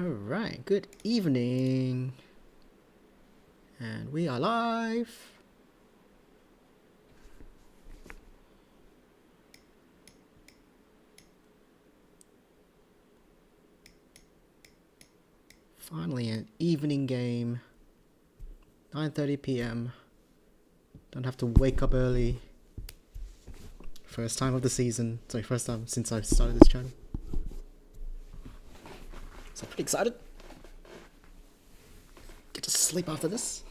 Alright, good evening. And we are live. Finally an evening game. 9:30 p.m. Don't have to wake up early. First time of the season. Sorry, first time since I've started this channel. So pretty excited. Get to sleep after this.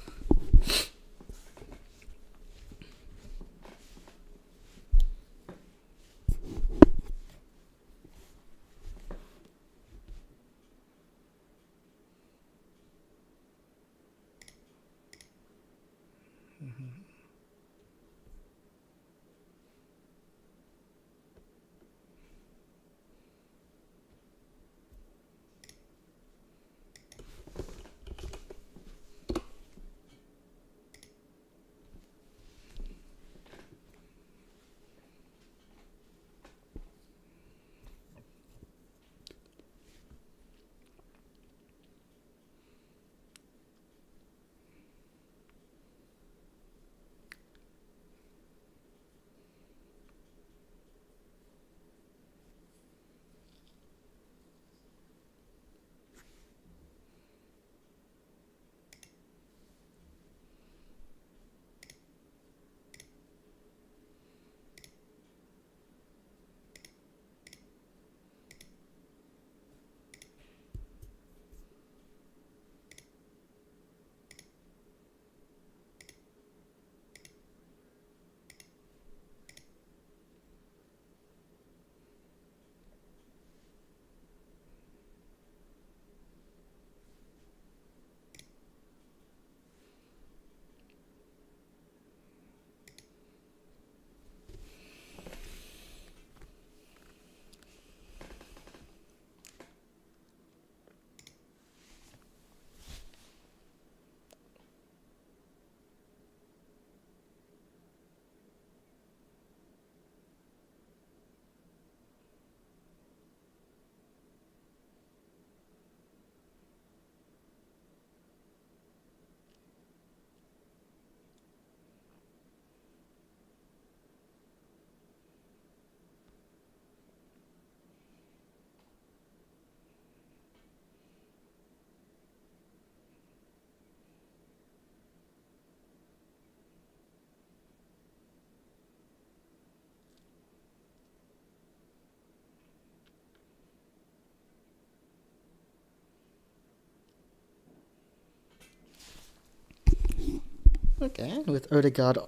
Okay, with Odegaard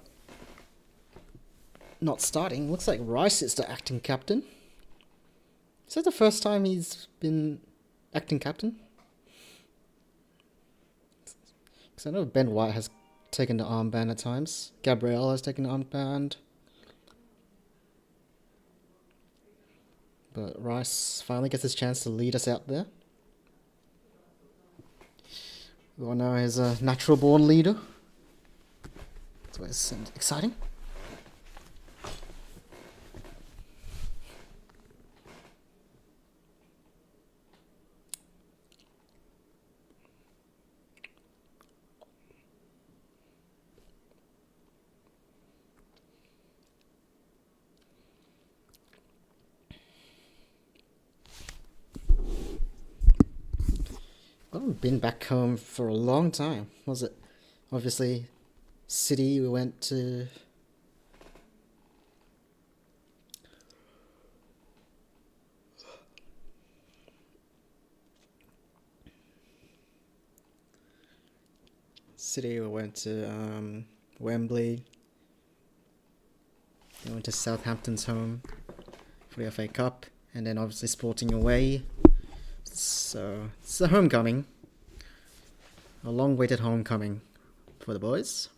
not starting, looks like Rice is the acting captain. Is that the first time he's been acting captain? Because I know Ben White has taken the armband at times. Gabriel has taken the armband. But Rice finally gets his chance to lead us out there. We all know he's a natural born leader. That's why it's exciting. I haven't been back home for a long time. Was it? Obviously, City, we went to. City, we went to Wembley. We went to Southampton's home for the FA Cup, and then obviously Sporting away. So it's a homecoming. A long-awaited homecoming for the boys.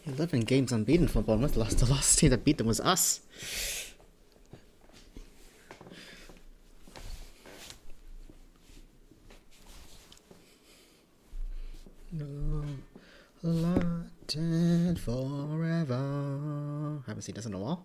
11 games unbeaten for Bournemouth. The last team that beat them was us. No, London forever. Haven't seen this in a while.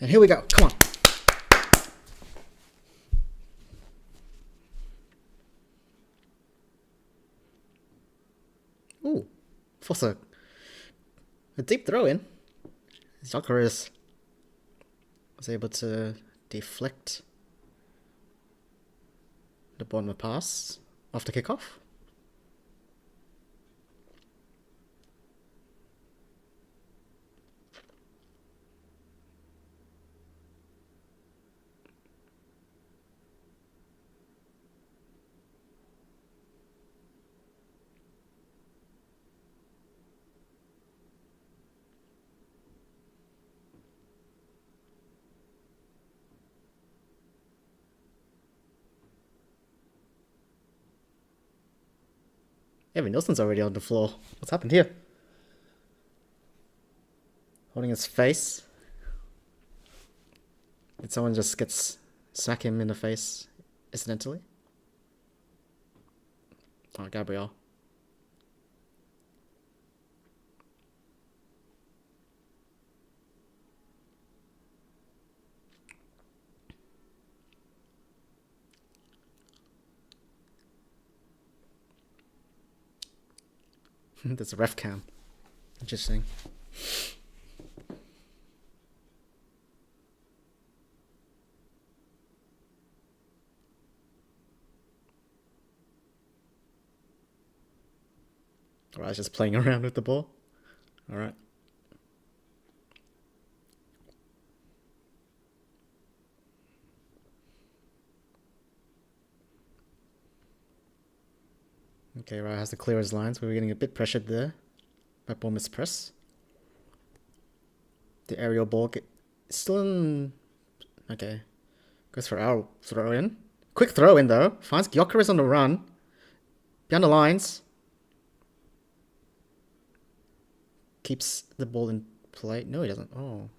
And here we go. Come on. Ooh. Force a deep throw in. Gyökeres was able to deflect the Bournemouth pass after kickoff. Evan Nilsson's already on the floor. What's happened here? Holding his face. Did someone just smack him in the face accidentally? Oh, Gabriel. There's a ref cam. Interesting. Alright, just playing around with the ball. Alright. Okay, right, has to clear his lines. We were getting a bit pressured there by Bournemouth's press. The aerial ball still in. Okay, goes for our throw in. Quick throw in though. Finds Gyökeres on the run. Behind the lines. Keeps the ball in play. No, he doesn't. Oh.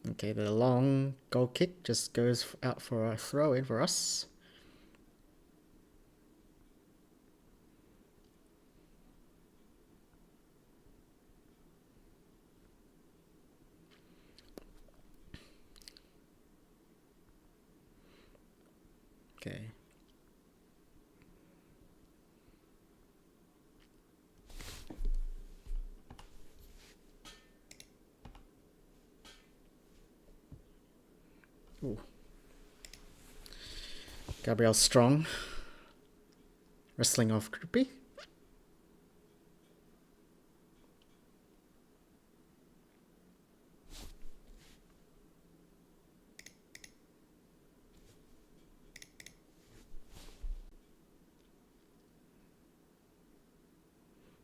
Okay, the long goal kick just goes out for a throw in for us. Okay. Ooh. Gabriel strong. Wrestling off Groupie.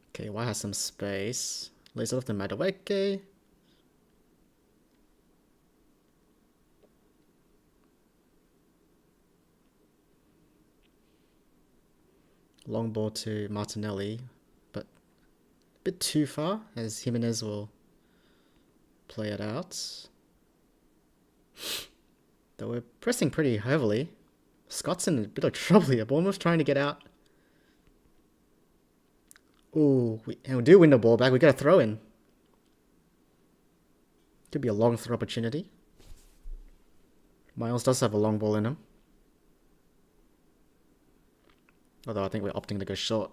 Okay, Y has some space. Lays it off the Madueke. Long ball to Martinelli, but a bit too far as Jimenez will play it out. Though we're pressing pretty heavily. Scott's in a bit of trouble here. Bournemouth trying to get out. Ooh, and we do win the ball back. We got a throw in. Could be a long throw opportunity. Miles does have a long ball in him. Although I think we're opting to go short.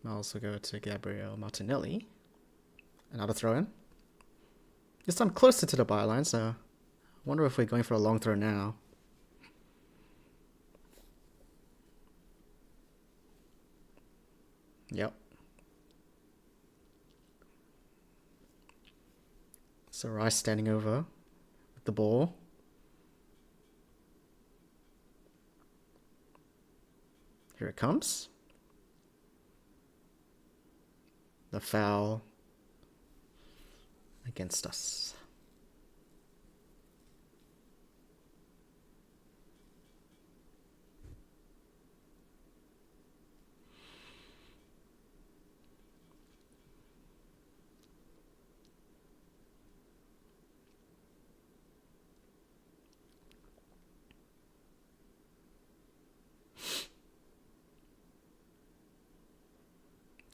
Miles will go to Gabriel Martinelli. Another throw in. This time closer to the byline, so I wonder if we're going for a long throw now. Yep. So Rice standing over with the ball. Here it comes. The foul against us.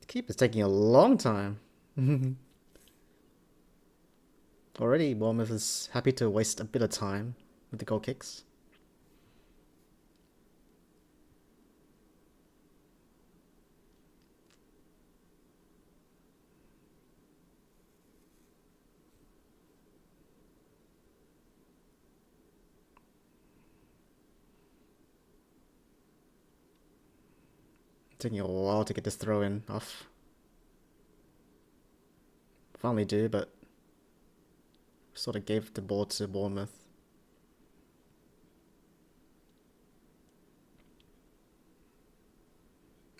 Keeper's taking a long time. Already, Bournemouth is happy to waste a bit of time with the goal kicks. Taking a while to get this throw in off. Finally do, but sort of gave the ball to Bournemouth.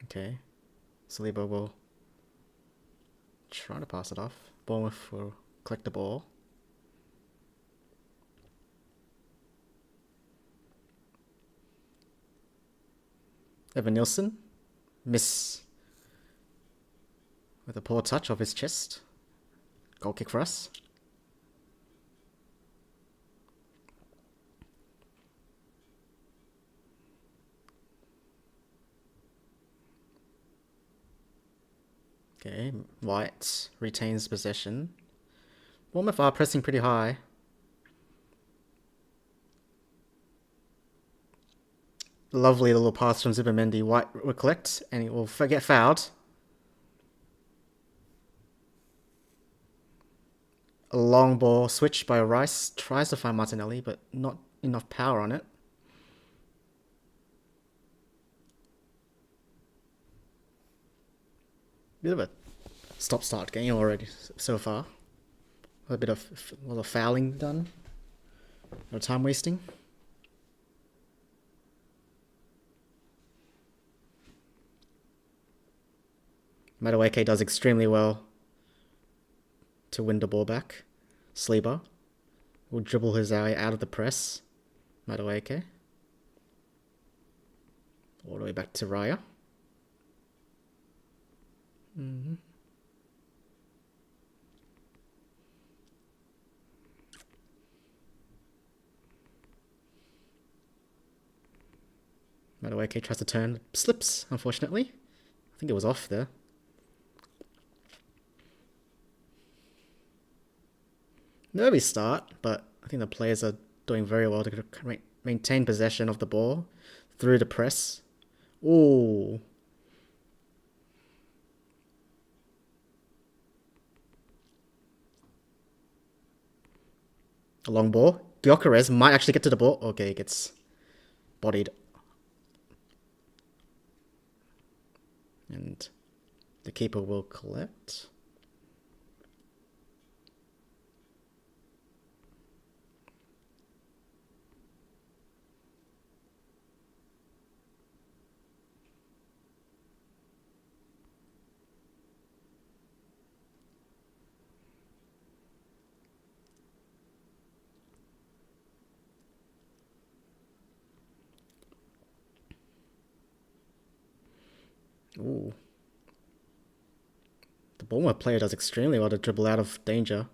Okay. Saliba will try to pass it off. Bournemouth will collect the ball. Evan Nilsson. Miss with a poor touch of his chest. Goal kick for us. Okay, White retains possession. Bournemouth are pressing pretty high. Lovely little pass from Zubimendi. White will collect and he will get fouled. A long ball switch by Rice. Tries to find Martinelli, but not enough power on it. Bit of a stop-start game already so far. A lot of fouling done. No time wasting. Madueke does extremely well to win the ball back. Saliba will dribble his way out of the press. Madueke. All the way back to Raya. Madueke tries to turn. Slips, unfortunately. I think it was off there. Nervy start, but I think the players are doing very well to maintain possession of the ball through the press. Ooh. A long ball. Gyökeres might actually get to the ball. Okay, he gets bodied. And the keeper will collect. Ooh. The Bournemouth player does extremely well to dribble out of danger.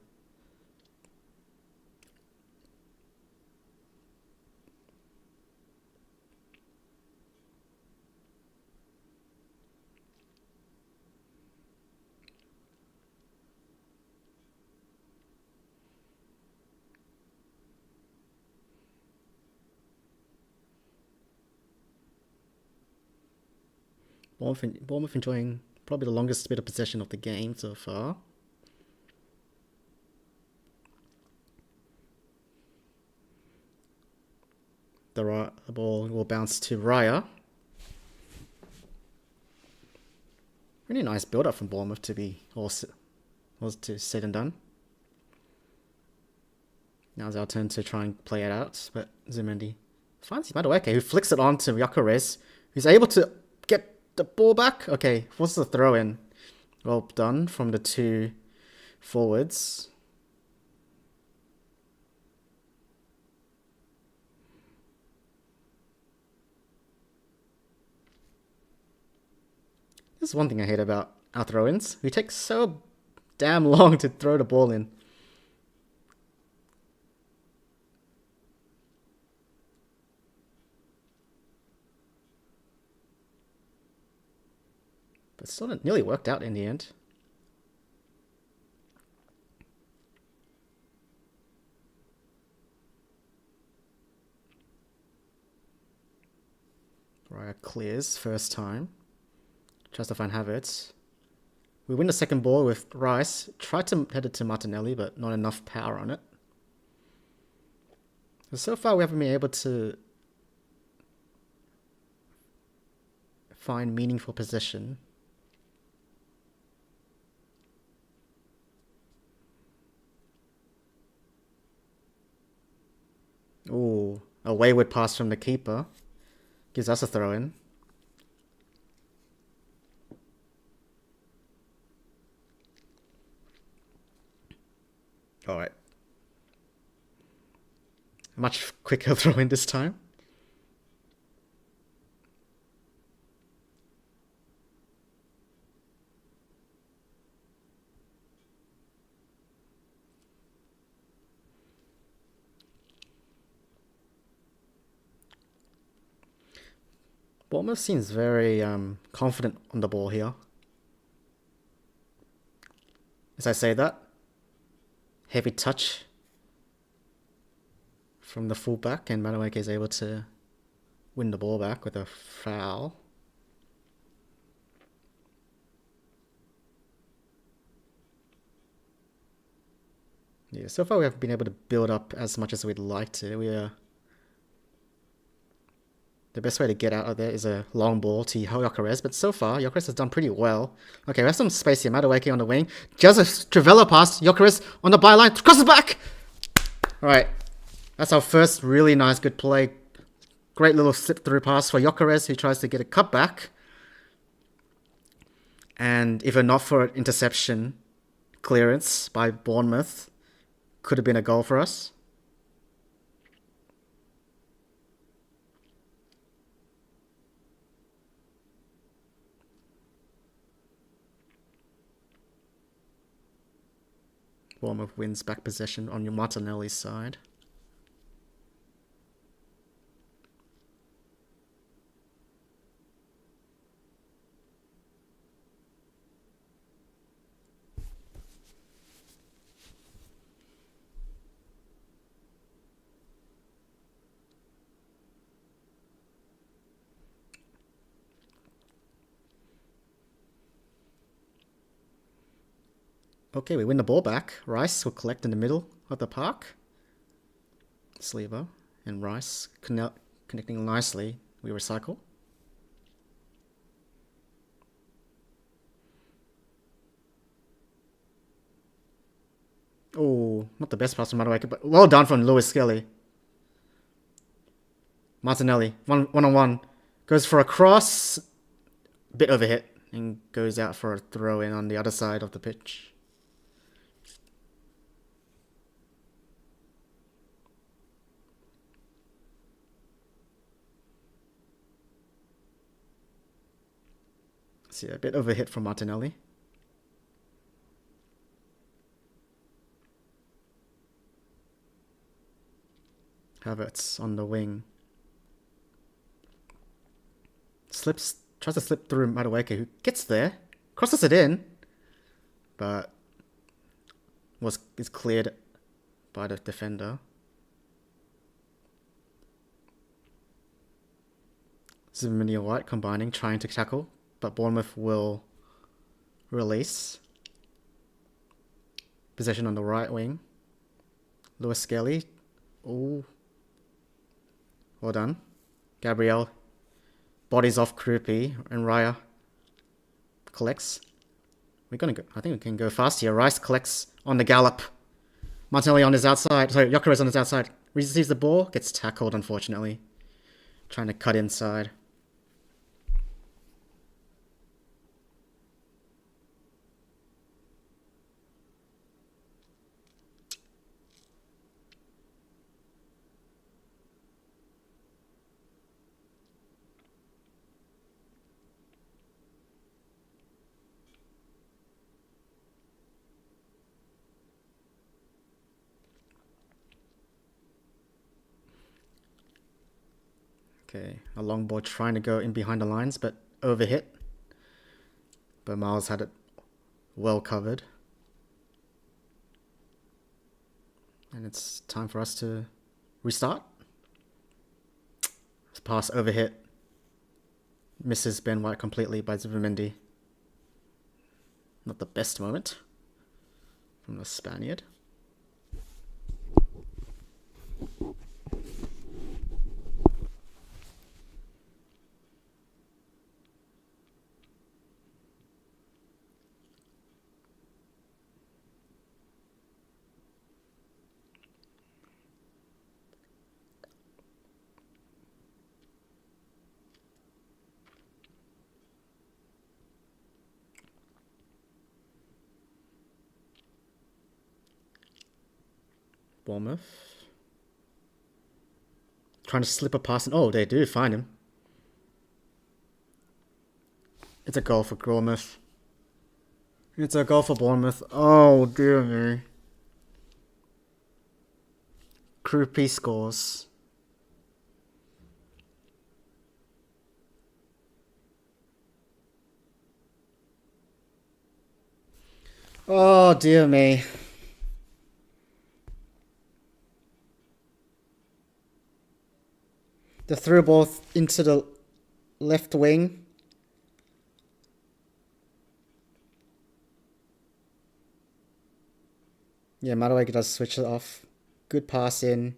Bournemouth enjoying probably the longest bit of possession of the game so far. The ball will bounce to Raya. Really nice build-up from Bournemouth to be all said and done. Now it's our turn to try and play it out, but Zumendi finds Madueke, who flicks it on to Gyökeres, who's able to get the ball back. Okay, what's the throw-in? Well done from the two forwards. This is one thing I hate about our throw-ins. We take so damn long to throw the ball in. But still, it nearly worked out in the end. Raya clears first time. Tries to find Havertz. We win the second ball with Rice. Tried to head it to Martinelli, but not enough power on it. So far, we haven't been able to find meaningful position. Ooh, a wayward pass from the keeper. Gives us a throw-in. Alright. Much quicker throw-in this time. Bournemouth seems very confident on the ball here. As I say that, heavy touch from the fullback, and Madueke is able to win the ball back with a foul. Yeah, so far we haven't been able to build up as much as we'd like to. The best way to get out of there is a long ball to Gyökeres, but so far Gyökeres has done pretty well. Okay, we have some space here. Madueke on the wing. Just a Trivela pass. Gyökeres on the byline. Crosses back! Alright. That's our first really nice, good play. Great little slip-through pass for Gyökeres, who tries to get a cutback. And if it not for an interception clearance by Bournemouth, could have been a goal for us. Bournemouth wins back possession on your Martinelli's side. Okay, we win the ball back. Rice will collect in the middle of the park. Sleever and Rice connecting nicely. We recycle. Oh, not the best pass from Madueke, but well done from Lewis Skelly. Martinelli, one-on-one. Goes for a cross. Bit overhit and goes out for a throw-in on the other side of the pitch. See, a bit overhit from Martinelli. Havertz on the wing. Tries to slip through Madueke, who gets there, crosses it in, but is cleared by the defender. Zimini and White combining, trying to tackle, but Bournemouth will release. Possession on the right wing. Lewis Skelly. Ooh. Well done. Gabriel bodies off Krupi, and Raya collects. I think we can go fast here. Rice collects on the gallop. Martinelli on his outside. Sorry, Gyökeres on his outside. Receives the ball, gets tackled, unfortunately. Trying to cut inside. Okay, a long ball trying to go in behind the lines, but overhit. But Miles had it well covered. And it's time for us to restart. This pass overhit. Misses Ben White completely by Zubimendi. Not the best moment from the Spaniard. Bournemouth. Trying to slip a pass. And, oh, they do find him. It's a goal for Bournemouth. It's a goal for Bournemouth. Oh, dear me. Krupi scores. Oh, dear me. The through ball into the left wing. Yeah, Madueke does switch it off. Good pass in.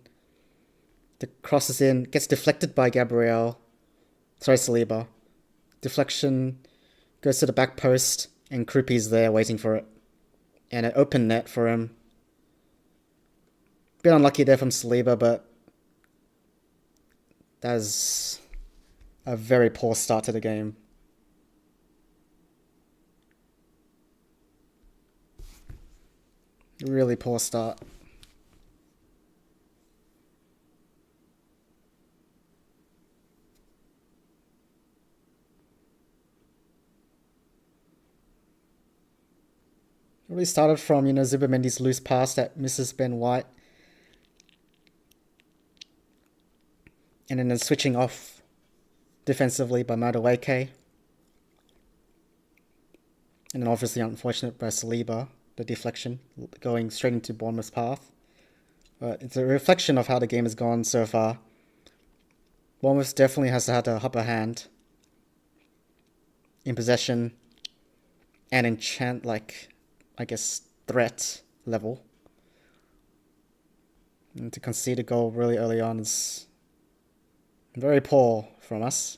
The cross is in. Gets deflected by Gabriel. Sorry, Saliba. Deflection goes to the back post, and Krupi's there waiting for it. And an open net for him. Bit unlucky there from Saliba, but that's a very poor start to the game. Really poor start. It really started from, Zubimendi's loose pass that misses Ben White. And then switching off defensively by Madueke. And then obviously unfortunate by Saliba, the deflection, going straight into Bournemouth's path. But it's a reflection of how the game has gone so far. Bournemouth definitely has had a upper hand in possession and in threat level. And to concede a goal really early on is very poor from us.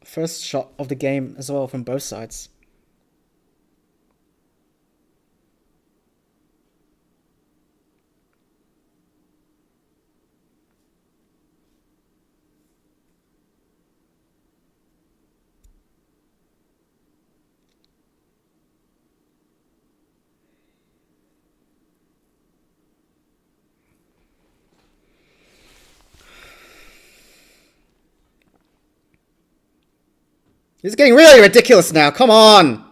First shot of the game as well from both sides. It's getting really ridiculous now. Come on.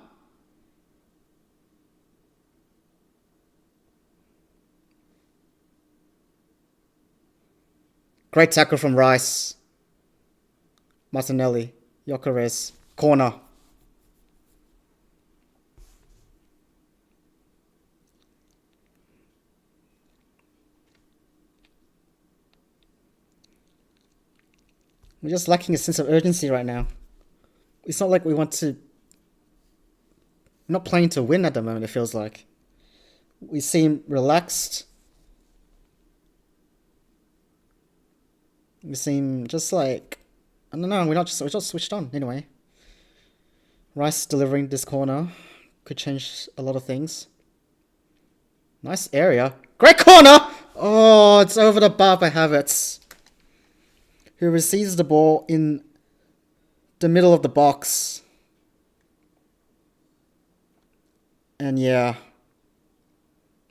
Great tackle from Rice. Martinelli. Gyökeres. Corner. We're just lacking a sense of urgency right now. It's not like we want to... We're not playing to win at the moment, it feels like. We seem relaxed. We seem just like... I don't know, we're just switched on, anyway. Rice delivering this corner. Could change a lot of things. Nice area. Great corner! Oh, it's over the bar by Havertz, who receives the ball in the middle of the box. And yeah,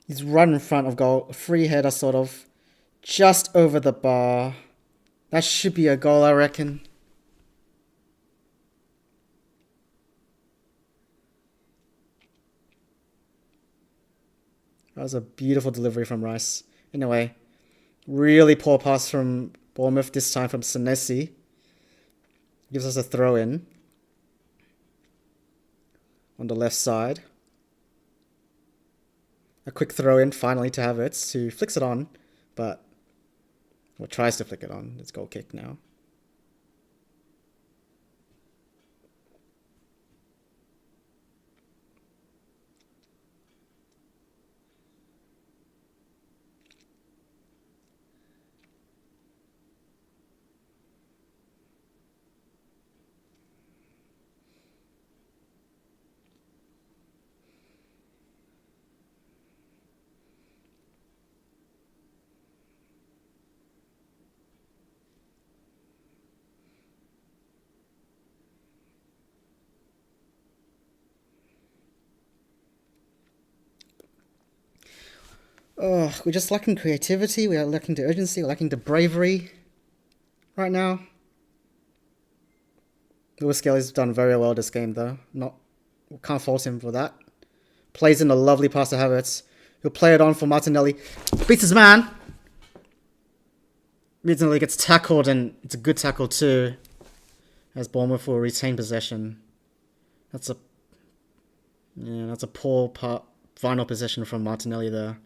he's right in front of goal. Free header, sort of. Just over the bar. That should be a goal, I reckon. That was a beautiful delivery from Rice. Anyway, really poor pass from Bournemouth, this time from Senesi. Gives us a throw in on the left side. A quick throw in finally to Havertz, who flicks it on, but tries to flick it on. It's goal kick now. Oh, we're just lacking creativity, we're lacking the urgency, we're lacking the bravery right now. Lewis Skelly's done very well this game though. Can't fault him for that. Plays in a lovely pass to Havertz. He'll play it on for Martinelli. Beats his man. Martinelli gets tackled, and it's a good tackle too, as Bournemouth will retain possession. That's a poor final possession from Martinelli there.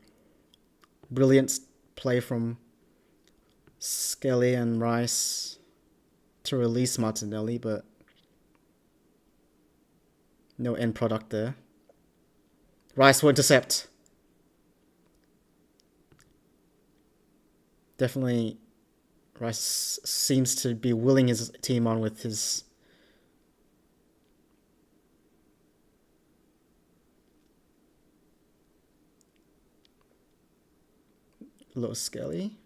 Brilliant play from Skelly and Rice to release Martinelli, but no end product there. Rice will intercept. Definitely, Rice seems to be willing his team on with his... Lewis Skelly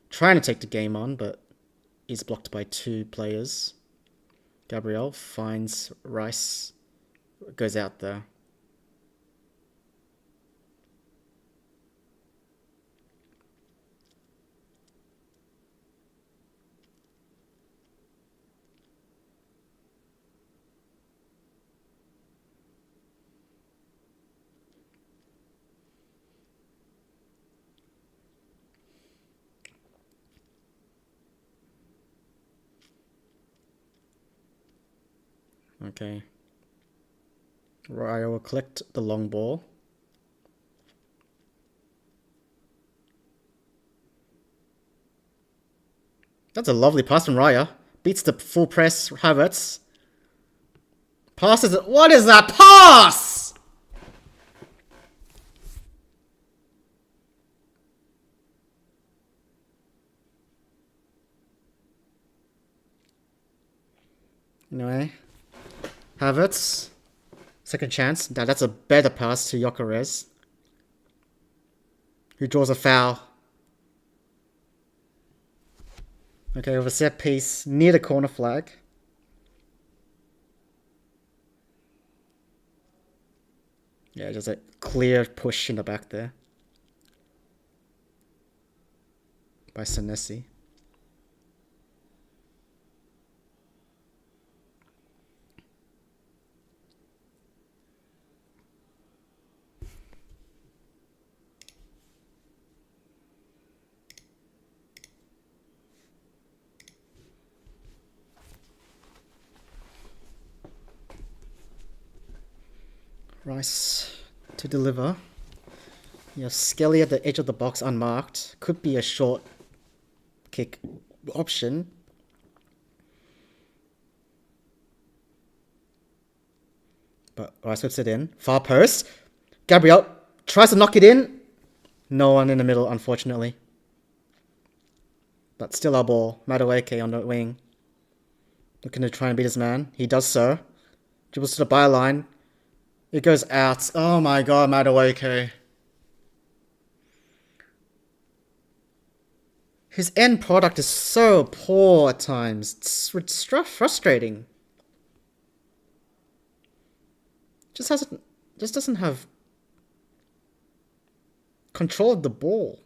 trying to take the game on, but is blocked by two players. Gabriel finds Rice, goes out there. Okay. Raya will collect the long ball. That's a lovely pass from Raya. Beats the full press Havertz. Passes it. What is that pass? Anyway. Havertz. Second chance. Now that's a better pass to Gyökeres, who draws a foul. Okay, with a set piece near the corner flag. Yeah, just a clear push in the back there by Senesi. Rice to deliver. You have Skelly at the edge of the box unmarked. Could be a short kick option. But Rice whips it in. Far post. Gabriel tries to knock it in. No one in the middle, unfortunately. But still our ball. Madueke on the wing. Looking to try and beat his man. He does so. Dribbles to the byline. It goes out. Oh my god, Madueke. His end product is so poor at times. It's frustrating. Just doesn't have control of the ball.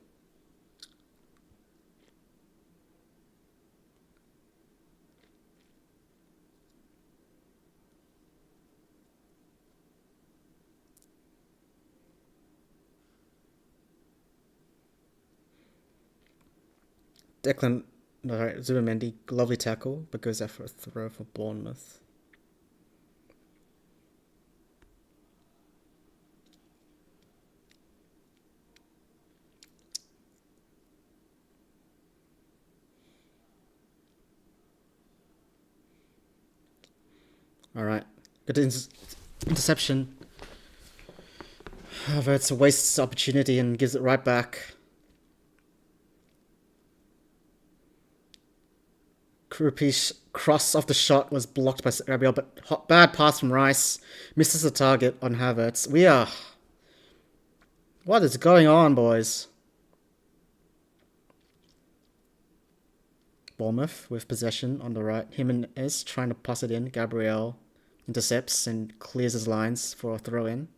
Zubamendi, lovely tackle, but goes out for a throw for Bournemouth. Alright, good interception. However, it's a waste opportunity and gives it right back. Krupi's cross off the shot was blocked by Gabriel, but bad pass from Rice. Misses the target on Havertz. What is going on, boys? Bournemouth with possession on the right. Jimenez trying to pass it in. Gabriel intercepts and clears his lines for a throw-in.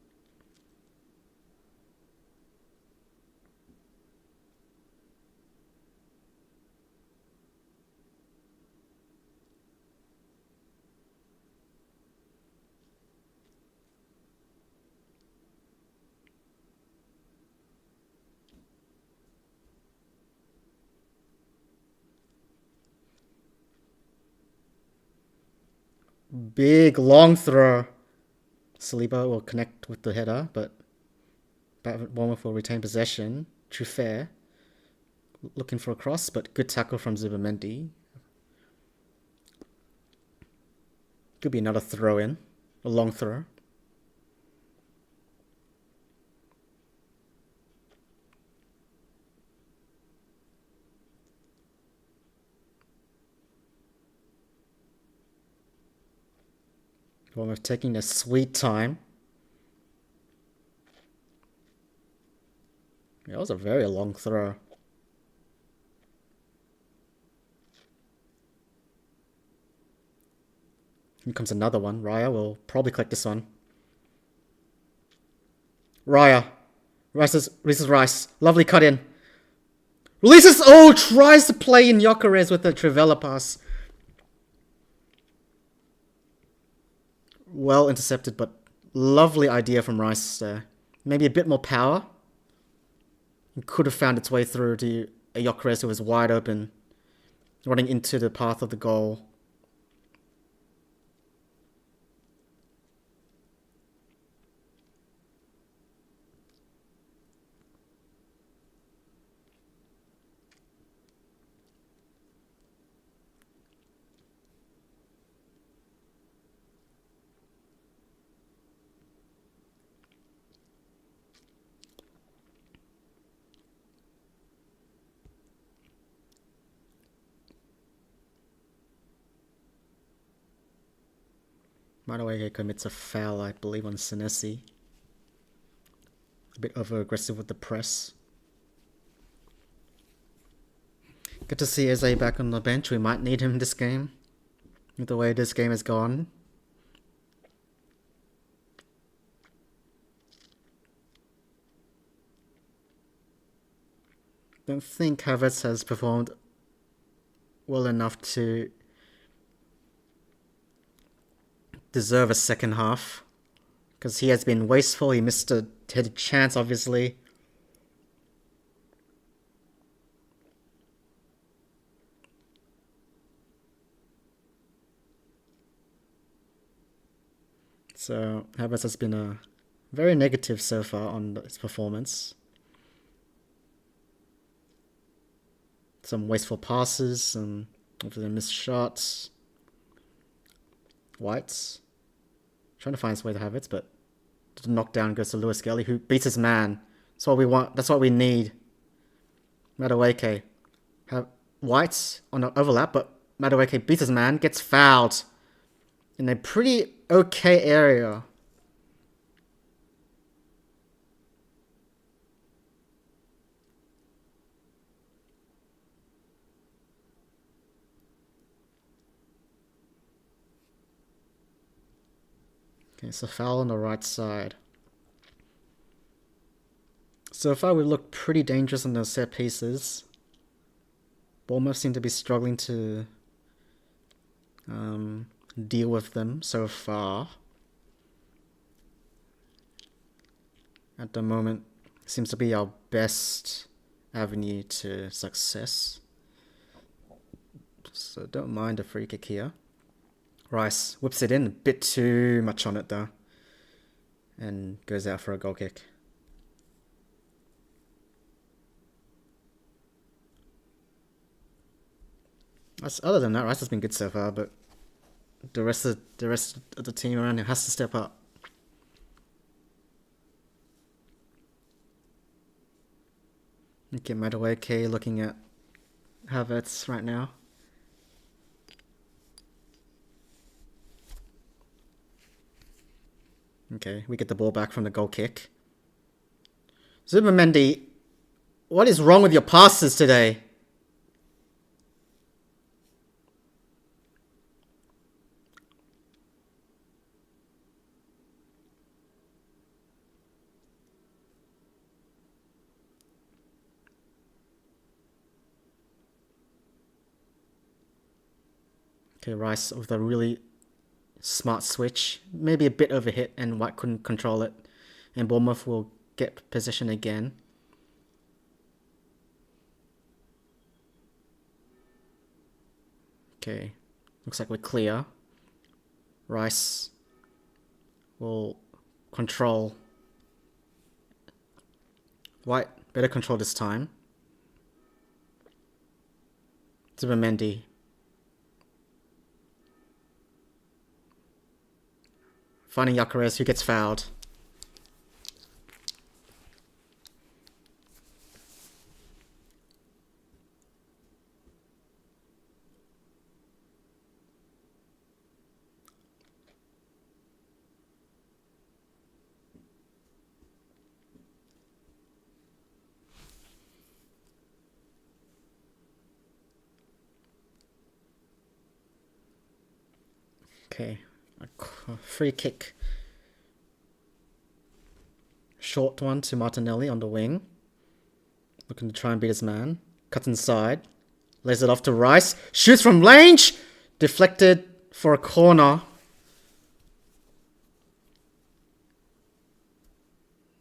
Big long throw. Saliba will connect with the header, but Bournemouth will retain possession. Truffert looking for a cross, but good tackle from Zubamendi. Could be another throw in. A long throw. Bournemouth taking their sweet time. That was a very long throw. Here comes another one. Raya will probably collect this one. Raya. Releases Rice. Lovely cut in. Releases. Oh, tries to play in Gyökeres with the Trivela pass. Well intercepted, but lovely idea from Rice there. Maybe a bit more power. It could have found its way through to a Gyökeres who was wide open, running into the path of the goal. Madueke commits a foul, I believe, on Senesi. A bit over-aggressive with the press. Good to see Eze back on the bench. We might need him this game, with the way this game has gone. Don't think Havertz has performed well enough to deserve a second half, because he has been wasteful. He missed a headed chance, obviously. So Havertz has been a Very negative so far on its performance. Some wasteful passes, some of the missed shots. Whites trying to find his way to have it, but the knockdown goes to Lewis Skelly, who beats his man. That's what we want. That's what we need. Madueke have Whites on the overlap, but Madueke beats his man, gets fouled in a pretty okay area. Okay, so foul on the right side. So far, we look pretty dangerous on those set pieces. Bournemouth seem to be struggling to deal with them so far. At the moment, seems to be our best avenue to success. So don't mind the free kick here. Rice whips it in, a bit too much on it though, and goes out for a goal kick. Other than that, Rice has been good so far, but the rest of the team around him has to step up. Okay, Madueke looking at Havertz right now. Okay, we get the ball back from the goal kick. Zubimendi, what is wrong with your passes today? Okay, Rice with a really smart switch. Maybe a bit overhit and White couldn't control it. And Bournemouth will get possession again. Okay, looks like we're clear. Rice will control. White better control this time. Zubimendi. Finding Gyökeres, who gets fouled. Okay, a free kick. Short one to Martinelli on the wing. Looking to try and beat his man. Cuts inside. Lays it off to Rice. Shoots from range! Deflected for a corner.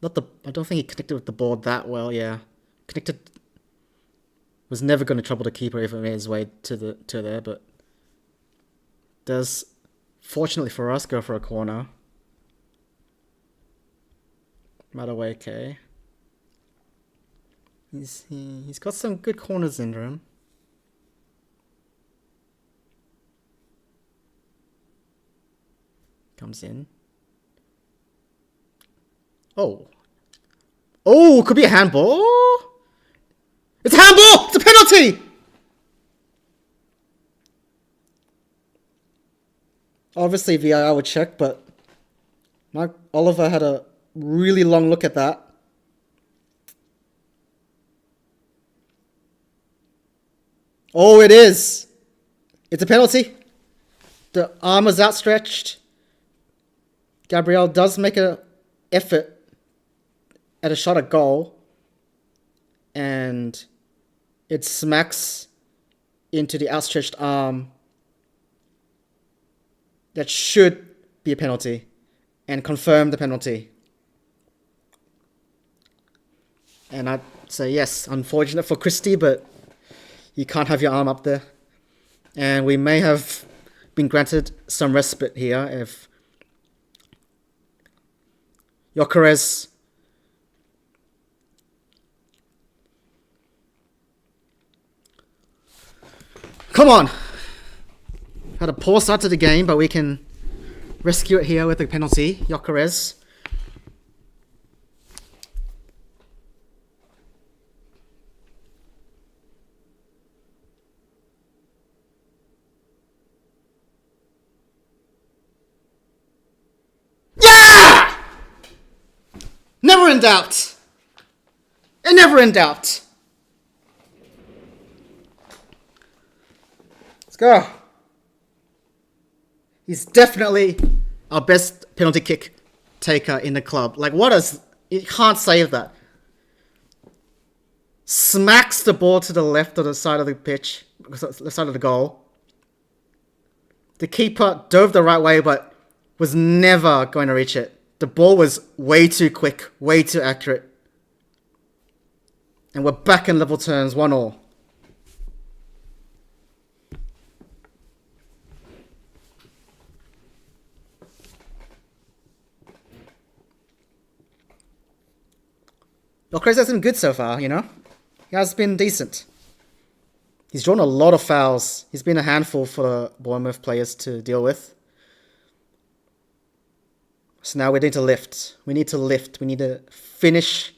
I don't think he connected with the ball that well, yeah. Connected. Was never going to trouble the keeper if it made his way to there, but does, fortunately for us, go for a corner. Madueke. He's got some good corners in him. Comes in. Oh, could be a handball. It's a handball. It's a penalty. Obviously, VAR would check, but Mike Oliver had a really long look at that. Oh, it is. It's a penalty. The arm is outstretched. Gabriel does make an effort at a shot at goal. And it smacks into the outstretched arm. That should be a penalty. And confirm the penalty. And I'd say yes, unfortunate for Christie, but you can't have your arm up there. And we may have been granted some respite here if Gyökeres. Come on! Had a poor start to the game, but we can rescue it here with a penalty. Gyökeres. Yeah! Never in doubt. And never in doubt. Let's go. He's definitely our best penalty kick taker in the club. Like, what is... You can't save that. Smacks the ball to the left of the side of the pitch. The side of the goal. The keeper dove the right way, but was never going to reach it. The ball was way too quick. Way too accurate. And we're back in level terms. 1-1. Gyökeres has been good so far, you know? He has been decent. He's drawn a lot of fouls. He's been a handful for the Bournemouth players to deal with. So now we need to lift. We need to lift. We need to finish.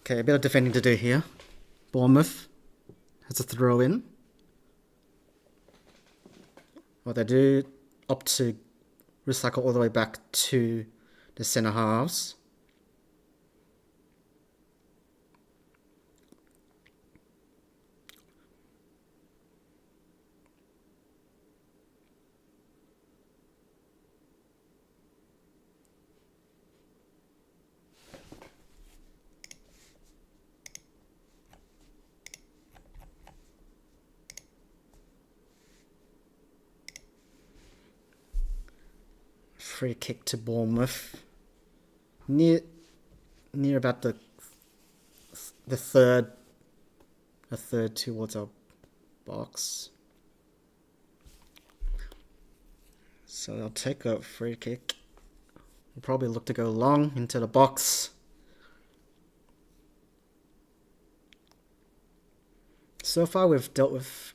Okay, a bit of defending to do here. Bournemouth has a throw in. What they do, opt to recycle all the way back to the centre halves. Free kick to Bournemouth. Near about the third towards our box. So they'll take a free kick. We'll probably look to go long into the box. So far we've dealt with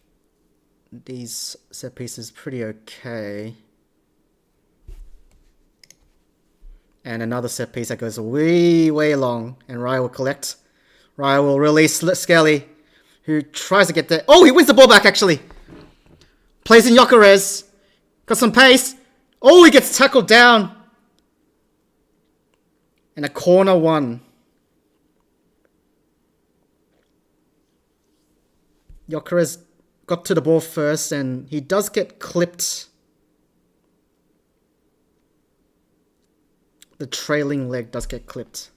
these set pieces pretty okay. And another set piece that goes way long. And Raya will collect. Raya will release Skelly, who tries to get there. Oh, he wins the ball back, actually. Plays in Gyökeres. Got some pace. Oh, he gets tackled down. And a corner one. Gyökeres got to the ball first, and he does get clipped. The trailing leg does get clipped.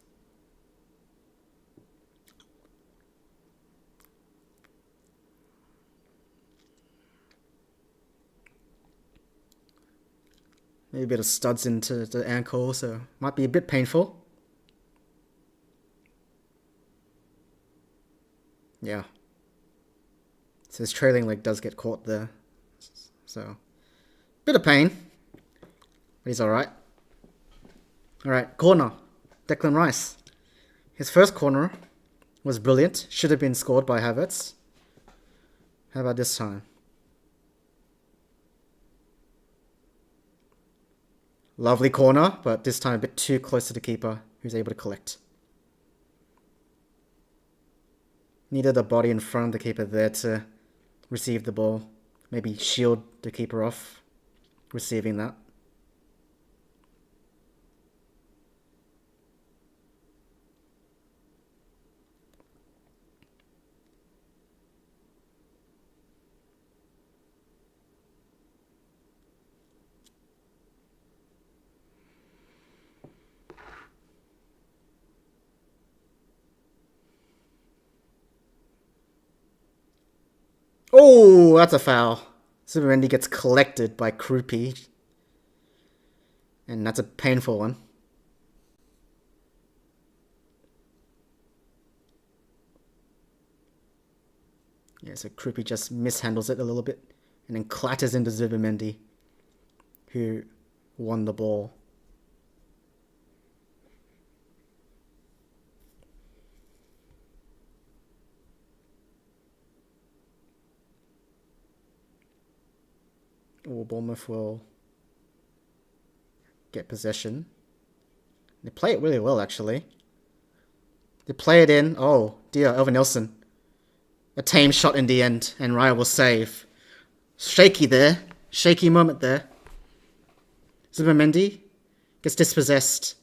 Maybe a bit of studs into the ankle, so might be a bit painful. Yeah. So his trailing leg does get caught there. So, bit of pain. But he's alright. Alright, corner. Declan Rice. His first corner was brilliant. Should have been scored by Havertz. How about this time? Lovely corner, but this time a bit too close to the keeper, who's able to collect. Needed a body in front of the keeper there to receive the ball. Maybe shield the keeper off receiving that. Oh, that's a foul. Zubimendi gets collected by Krupi. And that's a painful one. Yeah, so Krupi just mishandles it a little bit. And then clatters into Zubimendi, who won the ball. Or Bournemouth will get possession. They play it really well, actually. They play it in. Oh, dear, Elvin Nelson. A tame shot in the end, and Raya will save. Shaky there. Shaky moment there. Zubimendi gets dispossessed.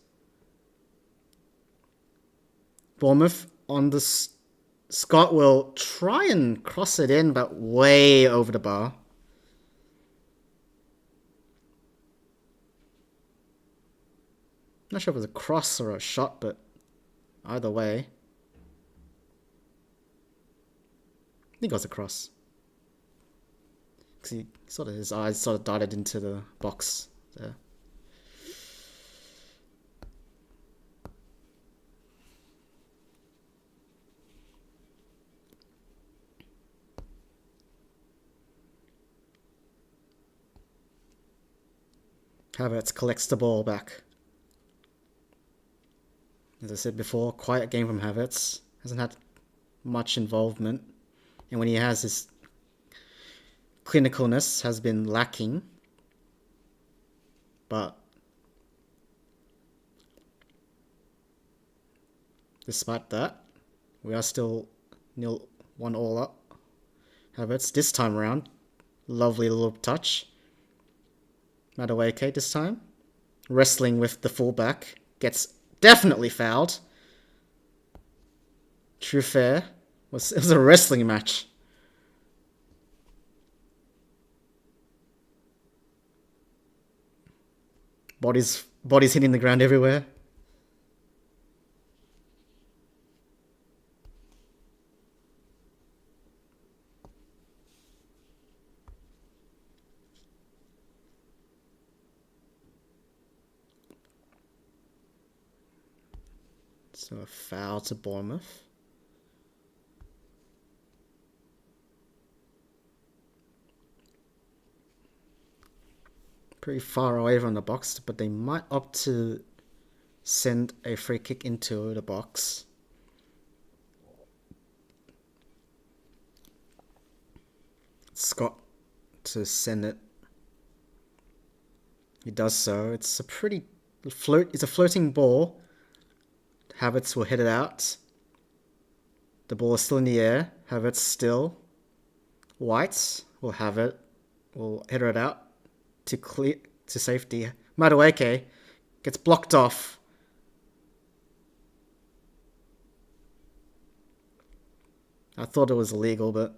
Bournemouth on the... Scott will try and cross it in, but way over the bar. Not sure if it was a cross or a shot, but either way. I think it was a cross. Because his eyes sort of darted into the box there. Havertz collects the ball back. As I said before, quiet game from Havertz. Hasn't had much involvement. And when he has, his clinicalness has been lacking. But despite that, we are still 1-1 up. Havertz this time around. Lovely little touch. Madueke this time. Wrestling with the fullback. Gets definitely fouled. True fair. It was a wrestling match. Bodies hitting the ground everywhere. So a foul to Bournemouth. Pretty far away from the box, but they might opt to send a free kick into the box. Scott to send it. He does so. It's a floating ball. Havertz will hit it out. The ball is still in the air. Havertz still. White will have it. Will hit it out to safety. Madueke gets blocked off. I thought it was illegal, but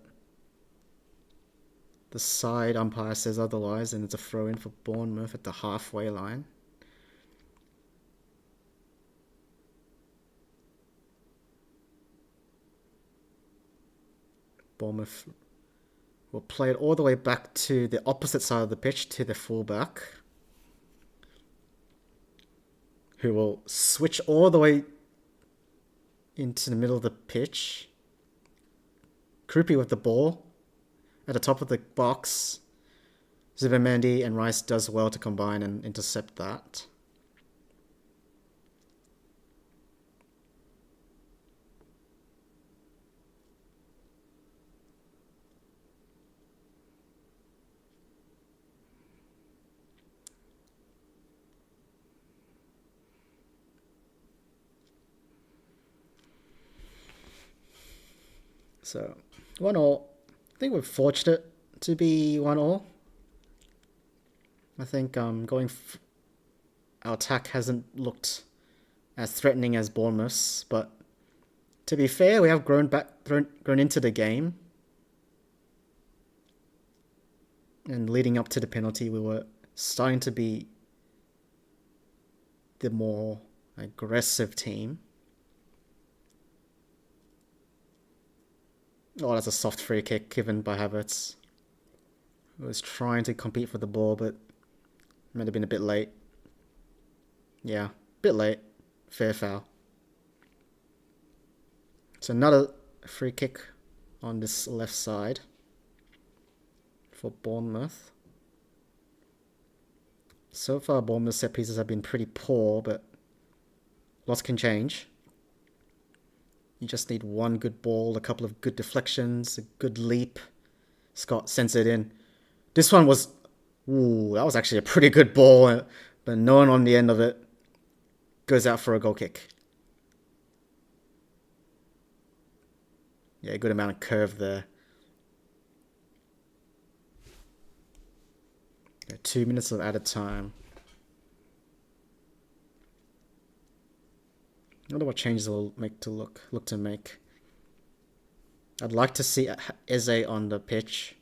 the side umpire says otherwise, and it's a throw in for Bournemouth at the halfway line. Bournemouth will play it all the way back to the opposite side of the pitch, to the fullback, who will switch all the way into the middle of the pitch. Krupi with the ball at the top of the box. Zubimendi and Rice does well to combine and intercept that. So, 1-1. I think we're fortunate to be 1-1. I think our attack hasn't looked as threatening as Bournemouth's, but to be fair, we have grown into the game. And leading up to the penalty, we were starting to be the more aggressive team. Oh, that's a soft free kick given by Havertz. He was trying to compete for the ball, but might have been a bit late. Yeah, bit late. Fair foul. So another free kick on this left side for Bournemouth. So far, Bournemouth's set pieces have been pretty poor, but lots can change. You just need one good ball, a couple of good deflections, a good leap. Scott sends it in. This one was... Ooh, that was actually a pretty good ball, but no one on the end of it goes out for a goal kick. Yeah, a good amount of curve there. 2 minutes of added time. I wonder what changes they'll make to look to make. I'd like to see Eze on the pitch.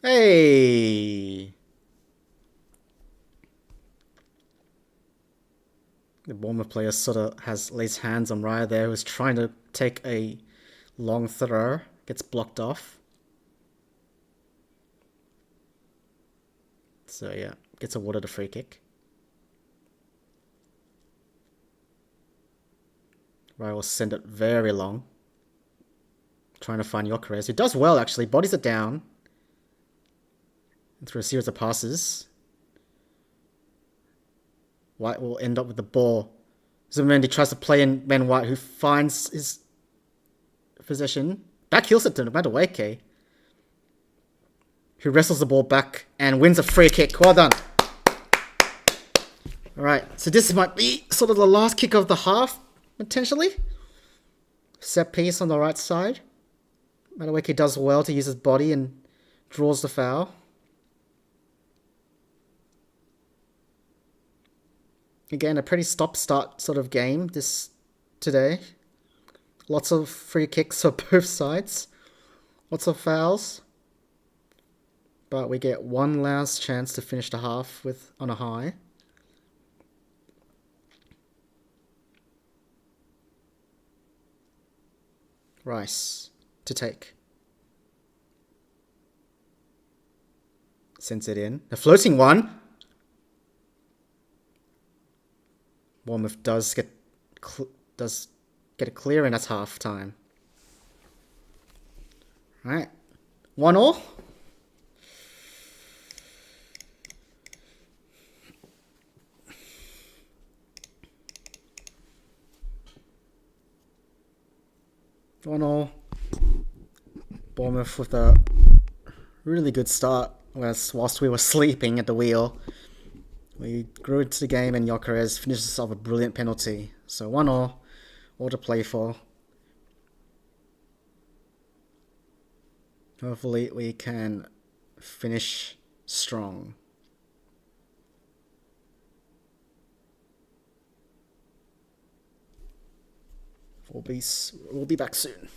Hey! The Bournemouth player sort of has lays hands on Raya there, who's trying to take a long throw. Gets blocked off. So yeah, gets awarded a free kick. Raya will send it very long. Trying to find Gyökeres, who does well actually. Bodies it down. Through a series of passes. White will end up with the ball. Zubimendi tries to play in Ben White, who finds his possession. Back heels it to Madueke, who wrestles the ball back and wins a free kick. Well done. Alright, so this might be sort of the last kick of the half, potentially. Set piece on the right side. Madueke does well to use his body and draws the foul. Again, a pretty stop-start sort of game today. Lots of free kicks on both sides. Lots of fouls. But we get one last chance to finish the half on a high. Rice to take. Sends it in. The floating one. Bournemouth does get a clear, and that's half time. Right, 1-1. Bournemouth with a really good start. Whilst we were sleeping at the wheel, we grew into the game, and Gyökeres finishes off a brilliant penalty. So 1-1, all to play for. Hopefully we can finish strong. We'll be back soon.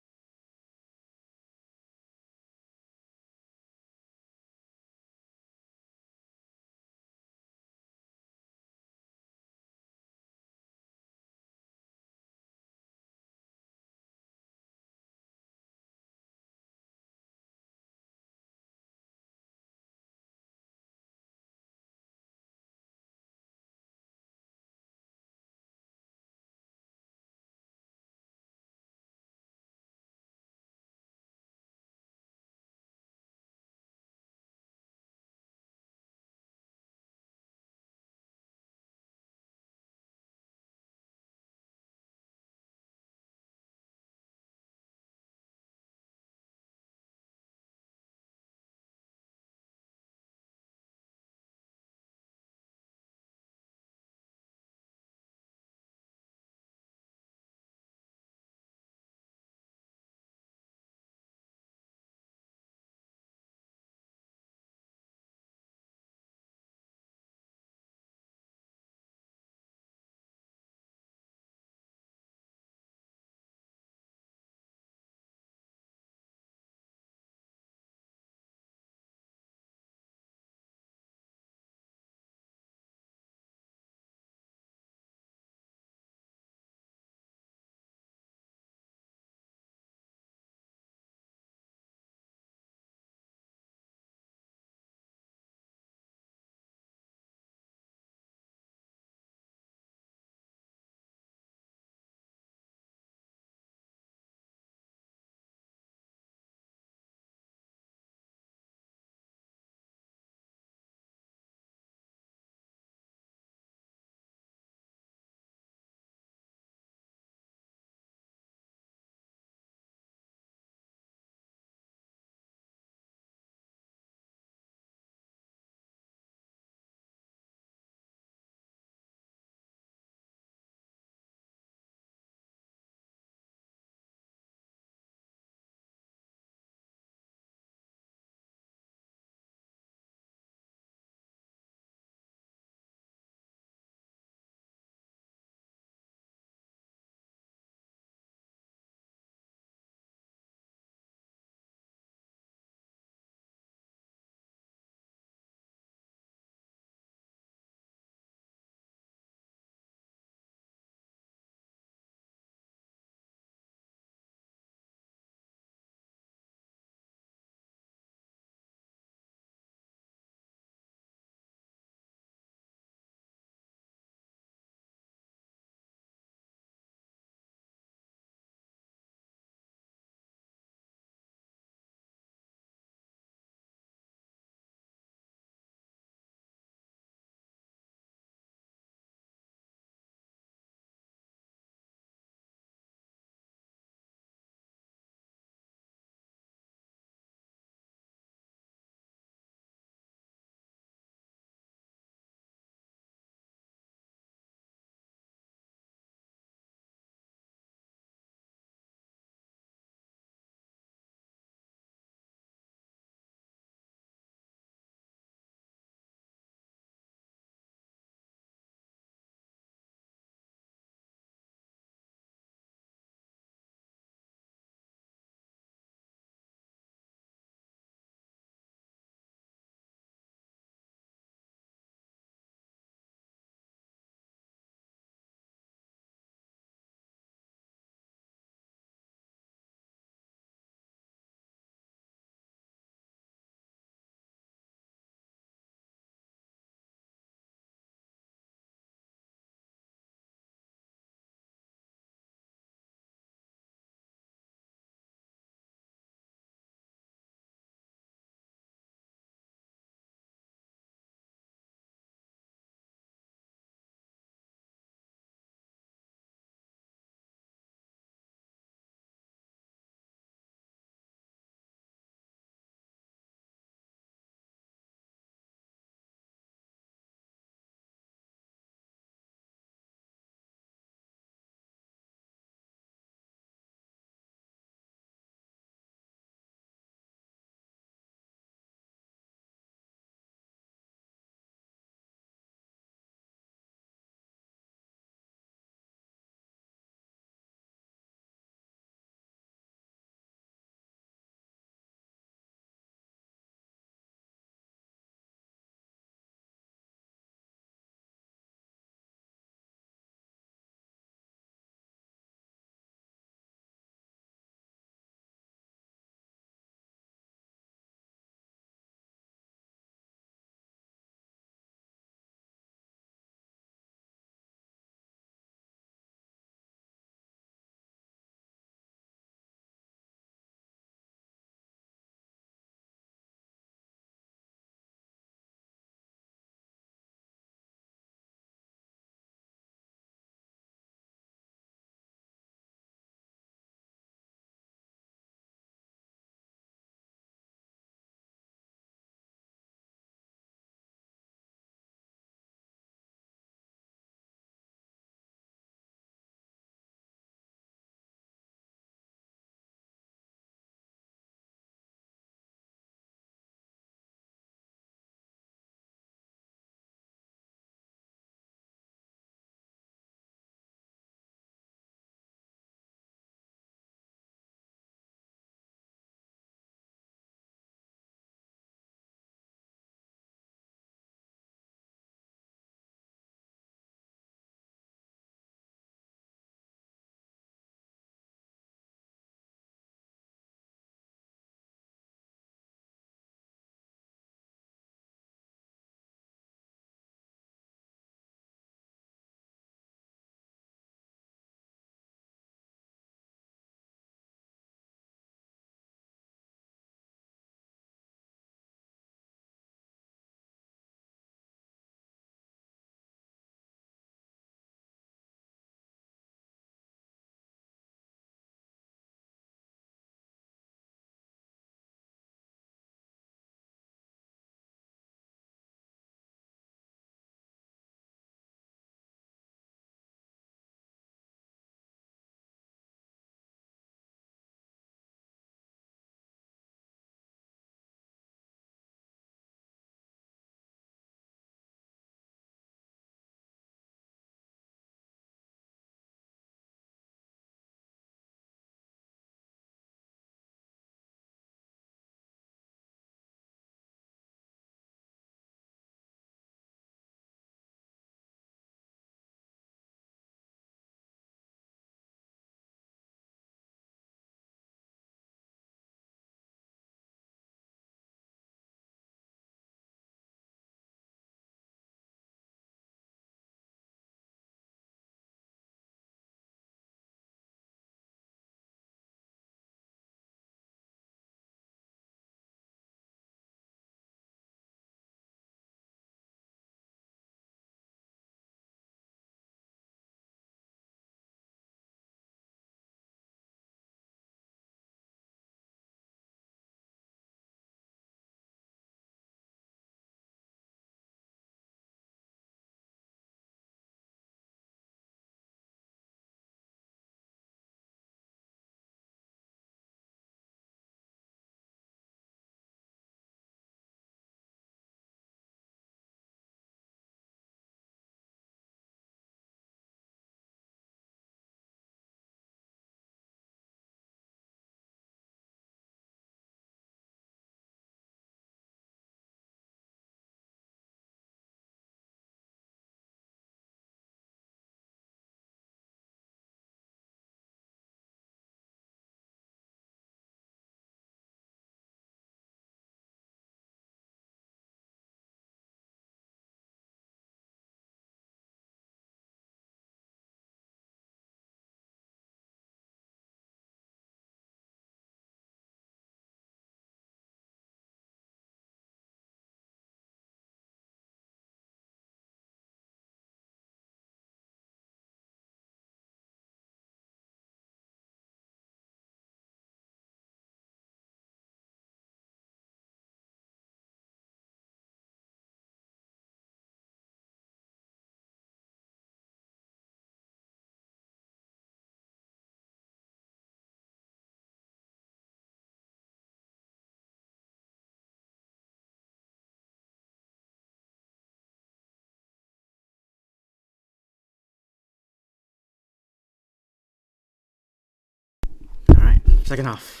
second half.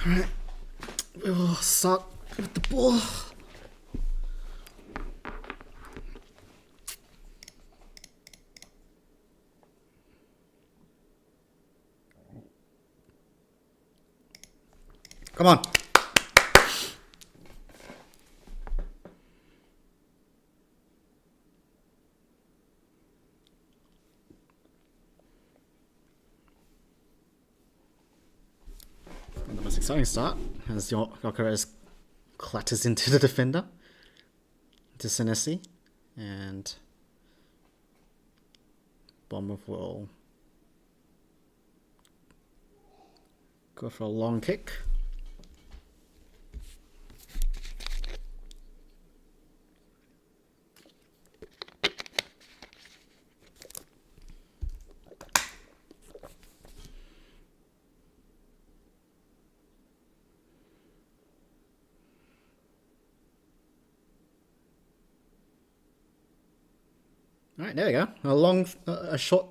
Alright, we will start with the ball. Come on. And the most exciting start as Gyökeres clatters into the defender, to Senesi, and Bournemouth will go for a long kick. Alright, there we go. A short.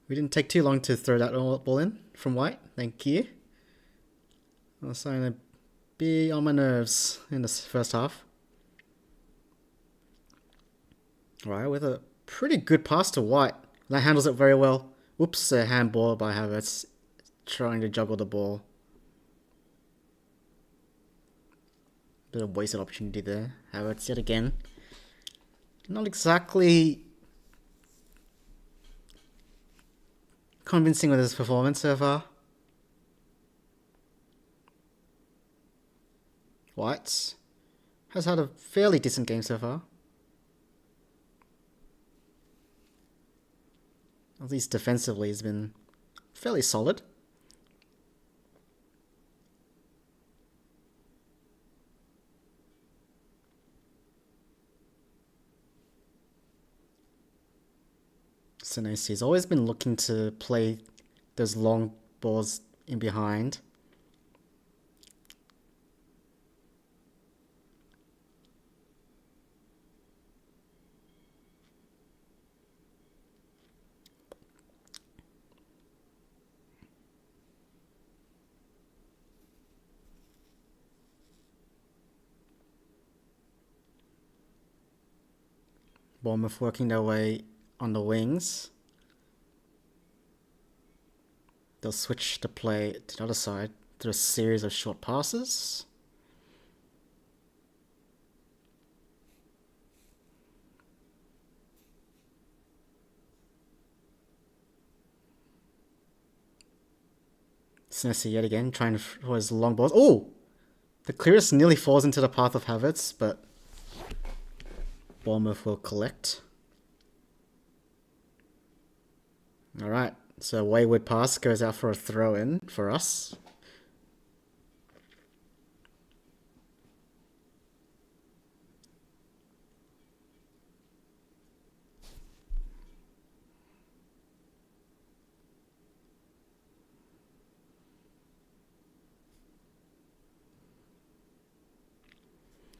We didn't take too long to throw that ball in from White. Thank you. I was starting to be on my nerves in this first half. Right, with a pretty good pass to White. That handles it very well. Whoops, a handball by Havertz trying to juggle the ball. Bit of wasted opportunity there. Havertz yet again. Not exactly convincing with his performance so far. White has had a fairly decent game so far. At least defensively has been fairly solid. Senesi's always been looking to play those long balls in behind. Bournemouth working their way on the wings. They'll switch the play to the other side through a series of short passes. Senesi yet again trying for his long balls. Oh! The clearest nearly falls into the path of Havertz, but Bournemouth will collect. Alright, so wayward pass goes out for a throw-in for us.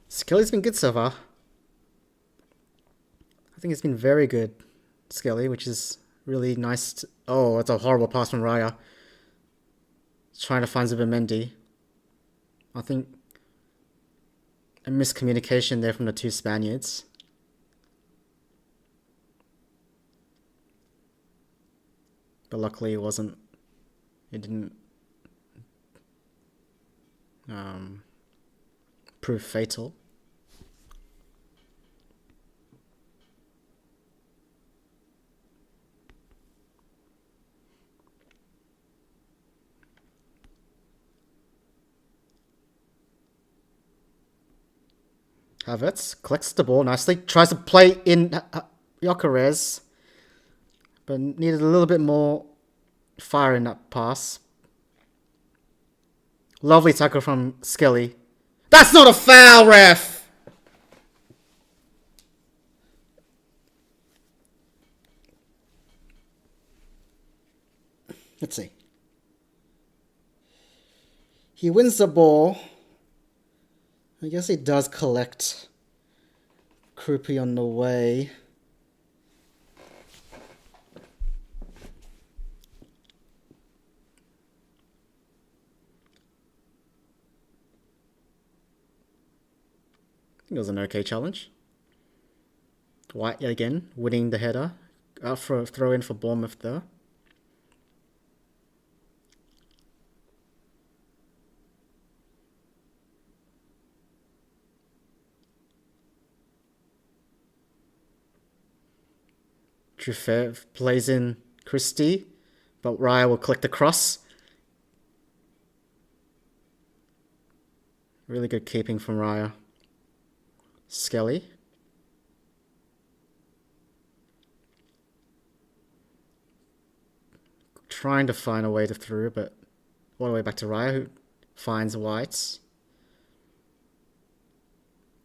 Skelly's been good so far. I think it's been very good, Skelly, which is really nice. Oh, it's a horrible pass from Raya. Trying to find Zubimendi. I think a miscommunication there from the two Spaniards. But luckily it wasn't. It didn't prove fatal. Havertz collects the ball nicely. Tries to play in Gyökeres. But needed a little bit more fire in that pass. Lovely tackle from Skelly. That's not a foul, ref! Let's see. He wins the ball. I guess he does collect Krupi on the way. I think it was an okay challenge. White yet again, winning the header. For a throw in for Bournemouth though. Truffet plays in Christie, but Raya will collect the cross. Really good keeping from Raya. Skelly. Trying to find a way to through, but all the way back to Raya, who finds White.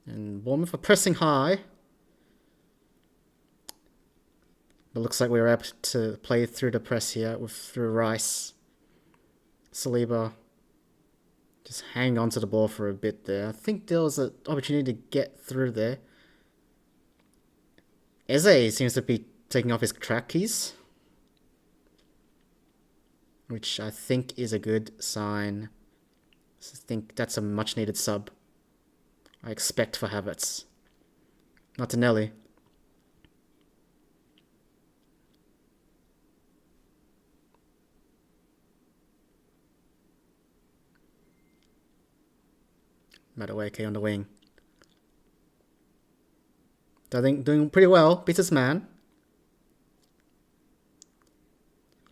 And Bournemouth are pressing high. But looks like we were able to play through the press here through Rice. Saliba just hang on to the ball for a bit there. I think there was an opportunity to get through there. Eze seems to be taking off his track keys, which I think is a good sign. I think that's a much needed sub. I expect for Havertz. Martinelli. Madueke on the wing. I think doing pretty well. Beats his man.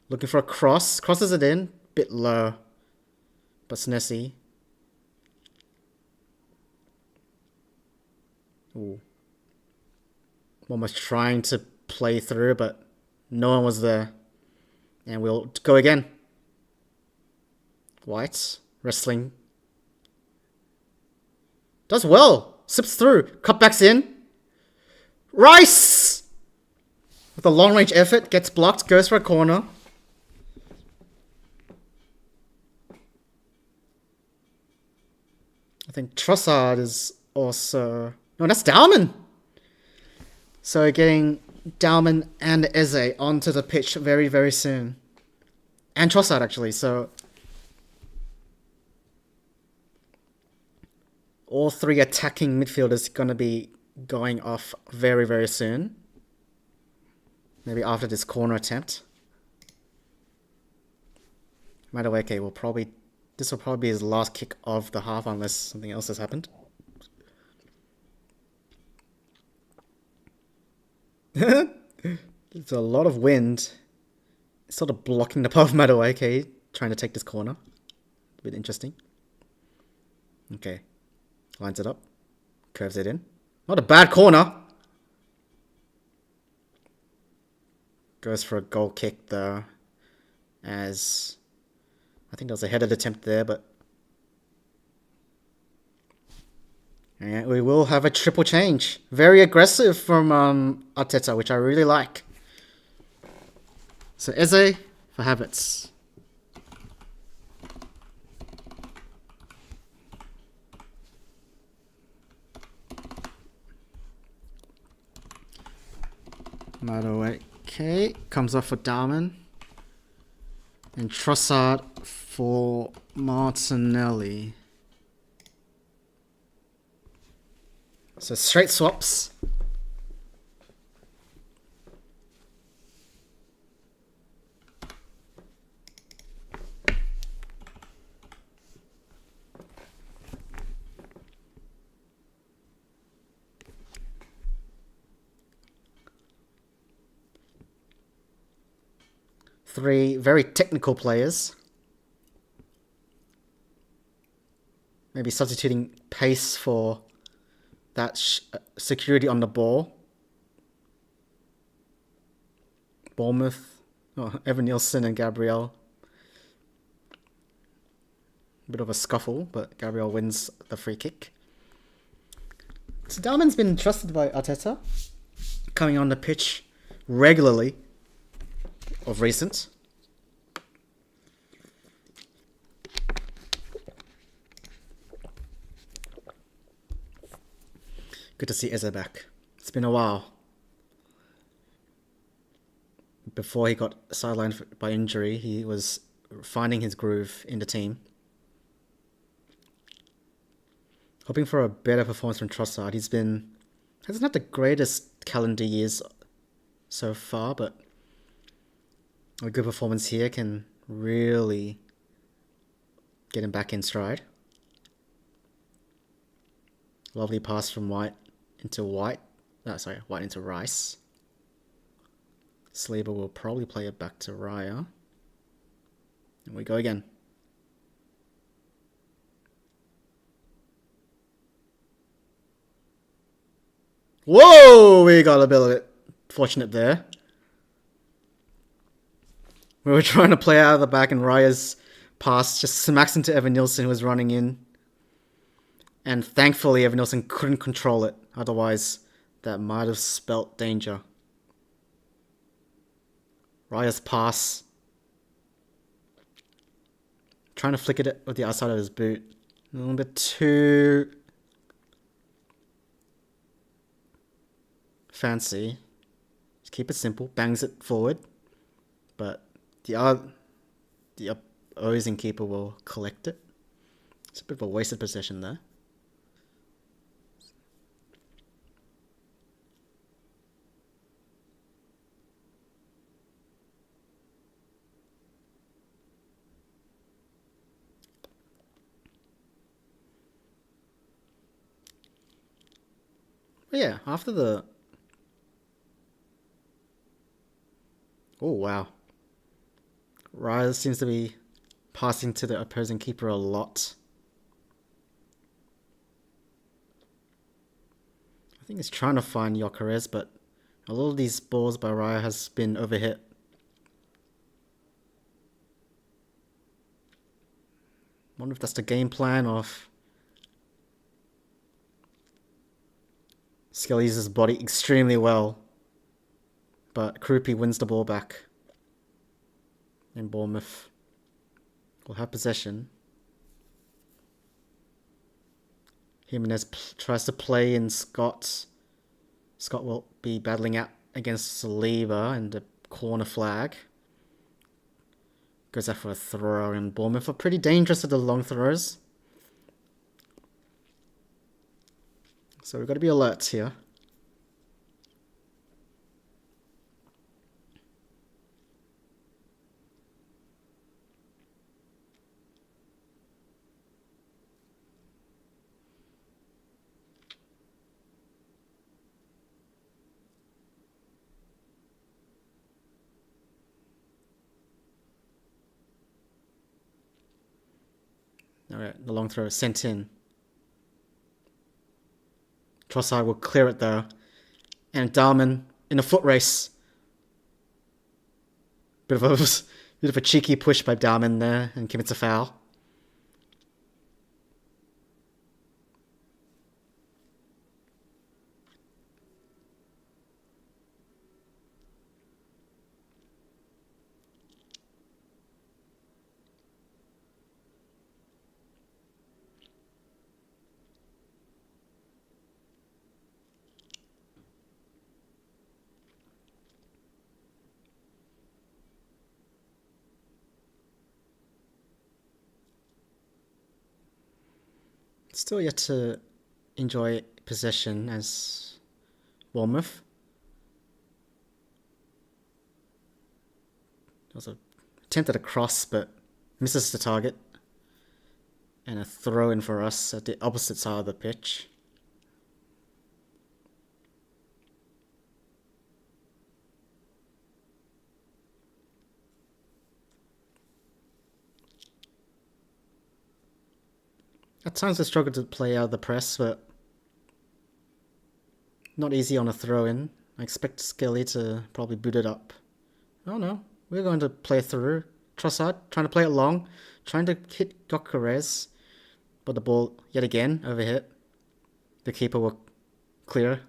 Looking for a cross. Crosses it in. Bit low. But Snessy. Ooh. Almost trying to play through, but no one was there. And we'll go again. White. Wrestling. Does well. Sips through. Cutbacks in. Rice! With a long range effort. Gets blocked. Goes for a corner. I think Trossard is also... No, that's Dalman! So getting Dalman and Eze onto the pitch very, very soon. And Trossard, actually, so... All three attacking midfielders going to be going off very, very soon. Maybe after this corner attempt. Madueke will probably... This will probably be his last kick of the half unless something else has happened. There's a lot of wind. It's sort of blocking the path of Madueke trying to take this corner. A bit interesting. Okay. Lines it up. Curves it in. Not a bad corner. Goes for a goal kick though. As... I think there was a headed attempt there, but... Yeah, we will have a triple change. Very aggressive from Arteta, which I really like. So Eze for Havertz. Madueke comes off for Darman. And Trossard for Martinelli. So straight swaps. Three very technical players. Maybe substituting pace for that security on the ball. Bournemouth, Evan Nielsen and Gabriel. Bit of a scuffle, but Gabriel wins the free kick. So Dalman's been trusted by Arteta, coming on the pitch regularly of recent. Good to see Eze back. It's been a while. Before he got sidelined by injury, he was finding his groove in the team. Hoping for a better performance from Trossard. Hasn't had the greatest calendar years so far, but a good performance here can really get him back in stride. Lovely pass from White into White into Rice. Saliba will probably play it back to Raya. And we go again. Whoa! We got a bit fortunate there. We were trying to play out of the back and Raya's pass just smacks into Evan Nielsen, who was running in. And thankfully Evan Nielsen couldn't control it. Otherwise, that might have spelt danger. Raya's pass. Trying to flick it with the outside of his boot. A little bit too fancy. Just keep it simple. Bangs it forward. But the opposing keeper will collect it. It's a bit of a wasted possession there. But yeah, after the... Oh, wow. Raya seems to be passing to the opposing keeper a lot. I think he's trying to find Gyökeres, but a lot of these balls by Raya has been overhit. Wonder if that's the game plan of... Skill uses his body extremely well. But Krupi wins the ball back. And Bournemouth will have possession. Jimenez tries to play in Scott. Scott will be battling out against Saliba and the corner flag. Goes out for a throw, and Bournemouth are pretty dangerous at the long throws. So we've got to be alert here. Alright, the long throw is sent in. Trossard will clear it though. And Dalman in a foot race. Bit of a cheeky push by Dalman there and commits a foul. Still yet to enjoy possession as Bournemouth. Also attempted a cross but misses the target. And a throw in for us at the opposite side of the pitch. At times I struggle to play out of the press, but not easy on a throw-in. I expect Skelly to probably boot it up. Oh no, we're going to play through. Trossard trying to play it long, trying to hit Gyökeres, but the ball yet again overhit. The keeper will clear.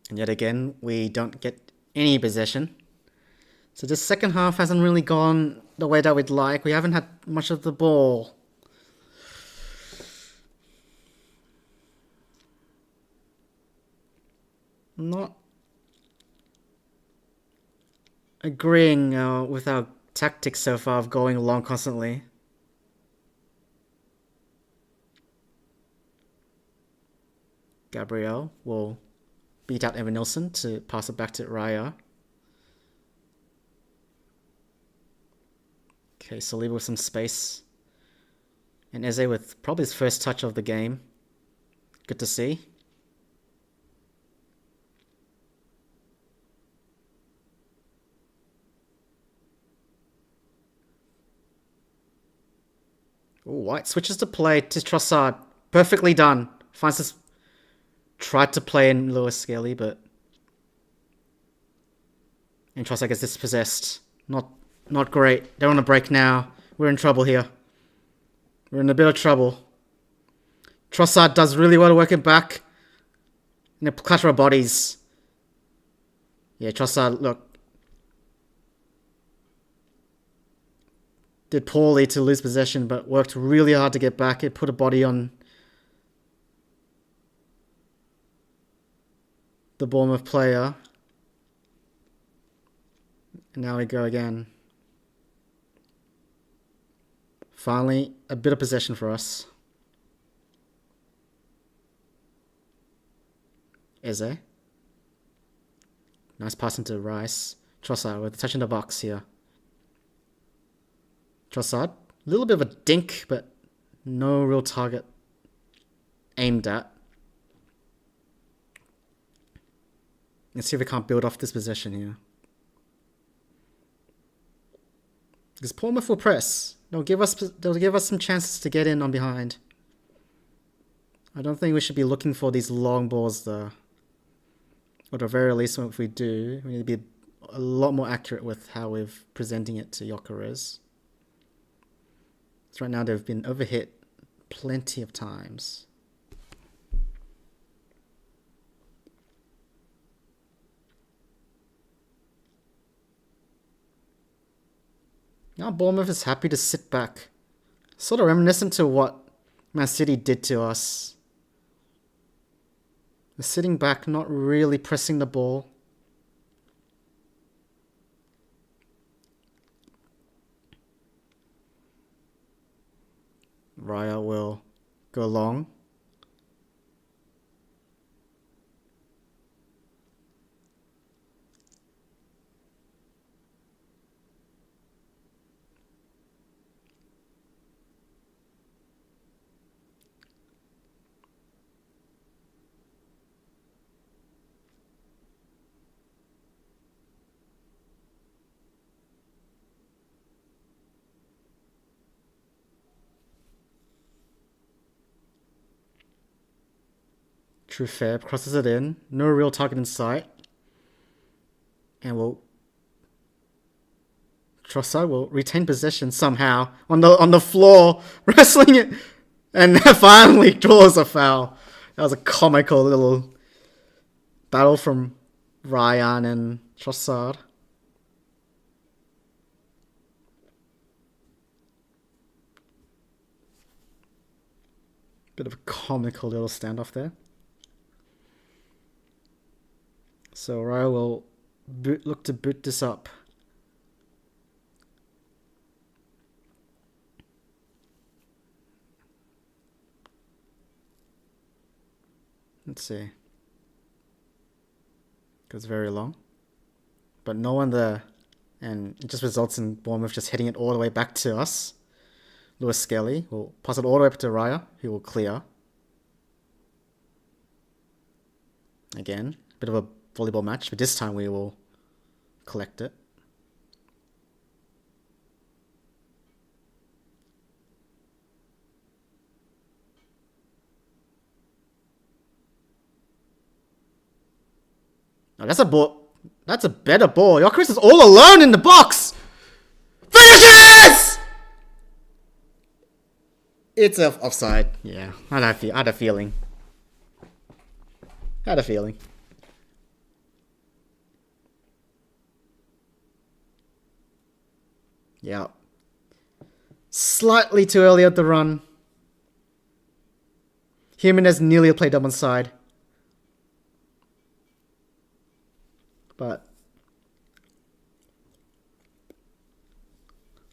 And yet again, we don't get any possession. So this second half hasn't really gone the way that we'd like. We haven't had much of the ball. Not agreeing with our tactics so far of going long constantly. Gabriel will beat out Evan Nilsson to pass it back to Raya. Okay, Saliba with some space. And Eze with probably his first touch of the game. Good to see. Ooh, White switches to play to Trossard. Perfectly done. Finds this. Tried to play in Lewis Skelly, but. And Trossard gets dispossessed. Not great. They're on a break now. We're in trouble here. We're in a bit of trouble. Trossard does really well to work it back. In a clatter of bodies. Yeah, Trossard, look. Did poorly to lose possession, but worked really hard to get back. It put a body on the Bournemouth player. And now we go again. Finally, a bit of possession for us. Eze. Nice pass into Rice. Trossard with a touch in the box here. Trossard. A little bit of a dink, but no real target aimed at. Let's see if we can't build off this possession here. Because Bournemouth will press. They'll give us some chances to get in on behind. I don't think we should be looking for these long balls though. Or at the very least, if we do, we need to be a lot more accurate with how we're presenting it to Gyökeres. So right now they've been overhit plenty of times. Now Bournemouth is happy to sit back. Sort of reminiscent to what Man City did to us. They're sitting back, not really pressing the ball. Raya will go long. True Fair crosses it in. No real target in sight. And Trossard will retain possession somehow on the floor, wrestling it, and finally draws a foul. That was a comical little battle from Ryan and Trossard. Bit of a comical little standoff there. So Raya will look to boot this up. Let's see. Goes very long. But no one there. And it just results in Bournemouth just hitting it all the way back to us. Lewis Skelly will pass it all the way up to Raya, who will clear. Again, a bit of a volleyball match, but this time we will collect it. Oh, that's a ball. That's a better ball. Gyökeres is all alone in the box. Finishes! It's offside. Yeah, I had a feeling. Had a feeling. Yeah. Slightly too early at the run. Jimenez nearly played up on side. But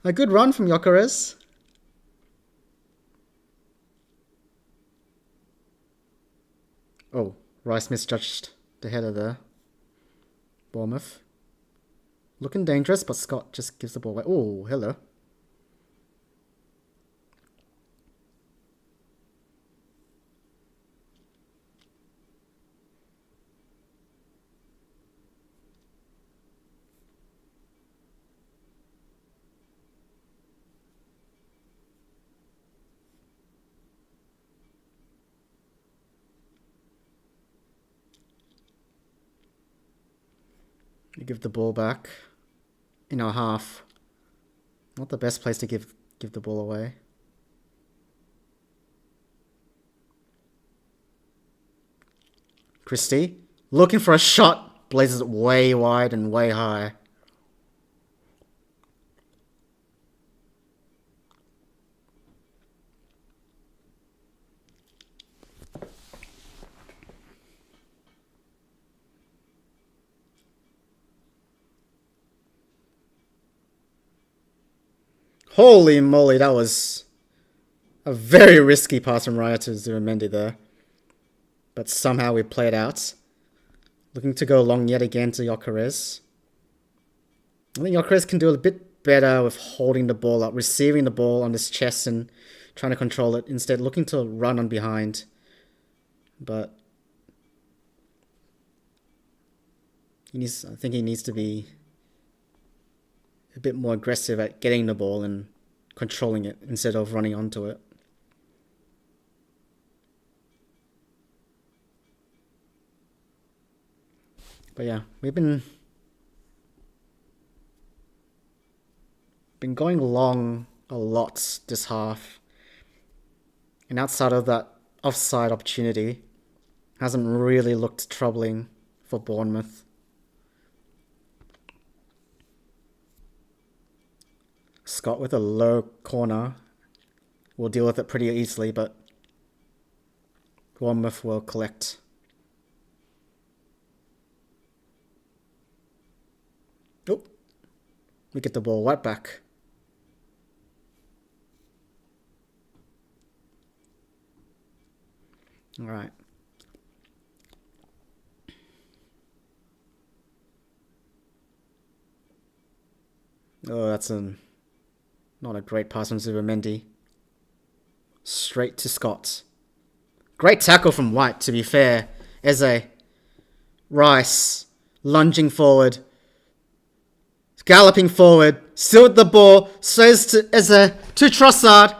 a good run from Gyökeres. Oh, Rice misjudged the header there. Bournemouth. Looking dangerous, but Scott just gives the ball away. Oh, hello. We give the ball back in our half. Not the best place to give the ball away. Christie looking for a shot, blazes it way wide and way high. Holy moly, that was a very risky pass from Raya to Zubimendi there. But somehow we played out. Looking to go long yet again to Gyökeres. I think Gyökeres can do a bit better with holding the ball up, receiving the ball on his chest and trying to control it. Instead, looking to run on behind. But I think he needs to be a bit more aggressive at getting the ball and controlling it instead of running onto it. But yeah, we've been going long a lot this half. And outside of that offside opportunity, hasn't really looked troubling for Bournemouth. Scott with a low corner will deal with it pretty easily, but Bournemouth will collect. Oh, we get the ball right back. All right. Oh, that's not a great pass from Zubimendi. Straight to Scott. Great tackle from White, to be fair. Eze. Rice. Lunging forward. Galloping forward. Still with the ball. Says to Eze. To Trossard.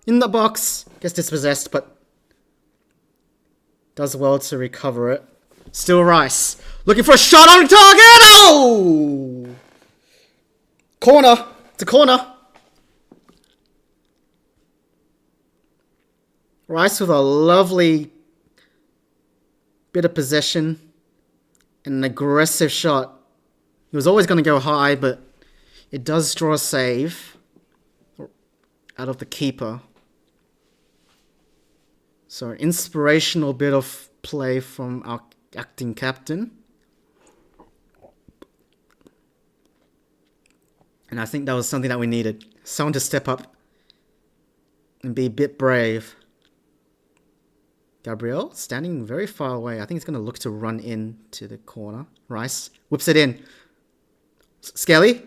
In the box. Gets dispossessed, but does well to recover it. Still Rice. Looking for a shot on target. Oh! Corner. It's a corner. Rice with a lovely bit of possession and an aggressive shot. He was always going to go high, but it does draw a save out of the keeper. So an inspirational bit of play from our acting captain. And I think that was something that we needed. Someone to step up and be a bit brave. Gabriel standing very far away. I think he's going to look to run in to the corner. Rice whips it in. Skelly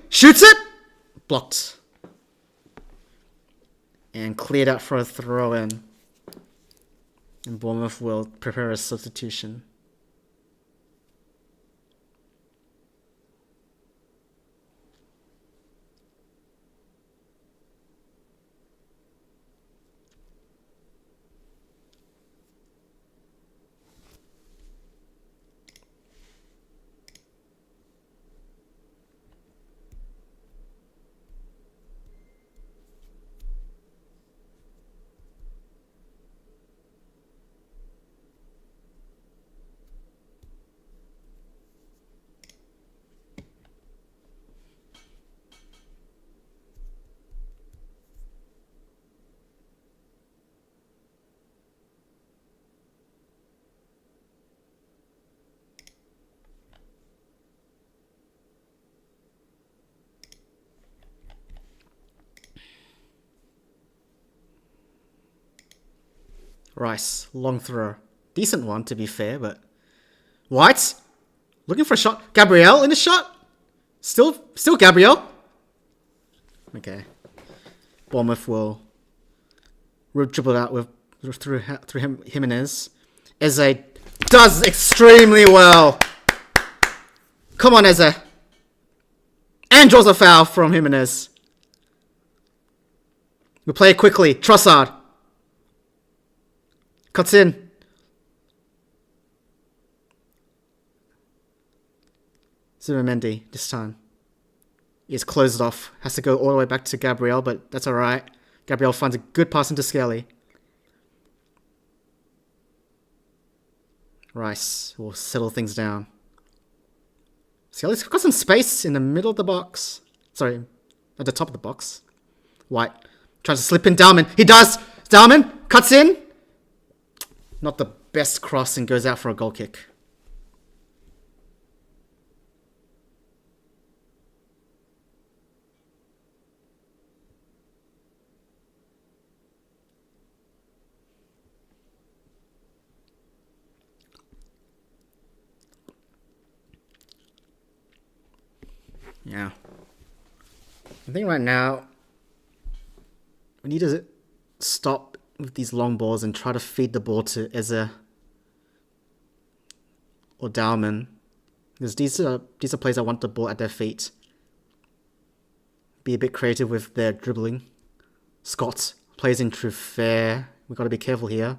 shoots it. Blocked. And cleared out for a throw in. And Bournemouth will prepare a substitution. Rice, long throw. Decent one, to be fair, but... White, looking for a shot. Gabriel in the shot. Still Gabriel. Okay. Bournemouth will dribble out through Jimenez. Eze does extremely well. Come on, Eze. And draws a foul from Jimenez. We play it quickly. Trossard. Cuts in. Zubimendi this time. He's closed off. Has to go all the way back to Gabriel, but that's alright. Gabriel finds a good pass into Skelly. Rice will settle things down. Skelly's got some space in the middle of the box. Sorry, at the top of the box. White tries to slip in. Dalman. He does! Dalman cuts in. Not the best cross and goes out for a goal kick. Yeah. I think right now we need to stop with these long balls and try to feed the ball to Eze or Dalman. Because these are players that want the ball at their feet. Be a bit creative with their dribbling. Scott plays in True Fair. We've got to be careful here.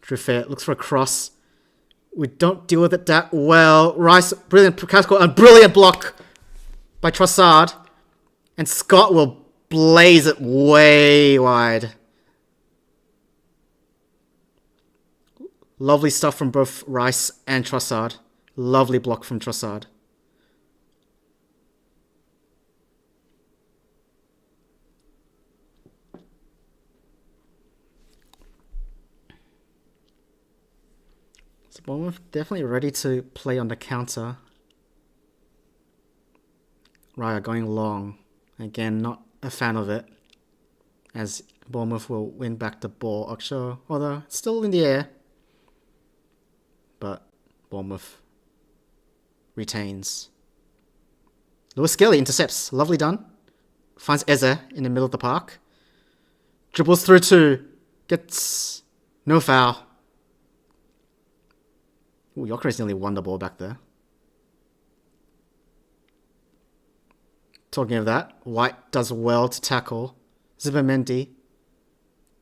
True Fair looks for a cross. We don't deal with it that well. Rice, brilliant and brilliant block by Trossard. And Scott will blaze it way wide. Lovely stuff from both Rice and Trossard. Lovely block from Trossard. So Bournemouth definitely ready to play on the counter. Raya going long. Again, not a fan of it. As Bournemouth will win back the ball. Okshaw, although it's still in the air. But Bournemouth retains. Lewis Skelly intercepts. Lovely done. Finds Eze in the middle of the park. Dribbles through two. Gets no foul. Ooh, Gyökeres nearly won the ball back there. Talking of that, White does well to tackle. Zubimendi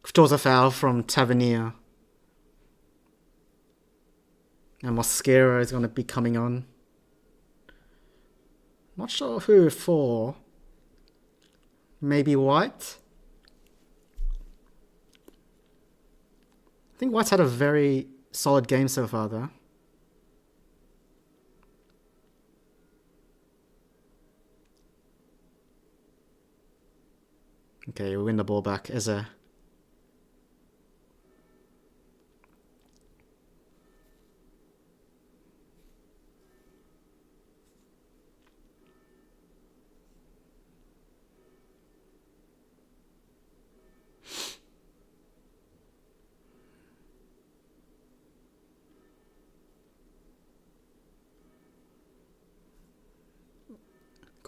draws a foul from Tavernier. And Mosquera is going to be coming on. Not sure who for. Maybe White? I think White's had a very solid game so far though. Okay, we win the ball back as a...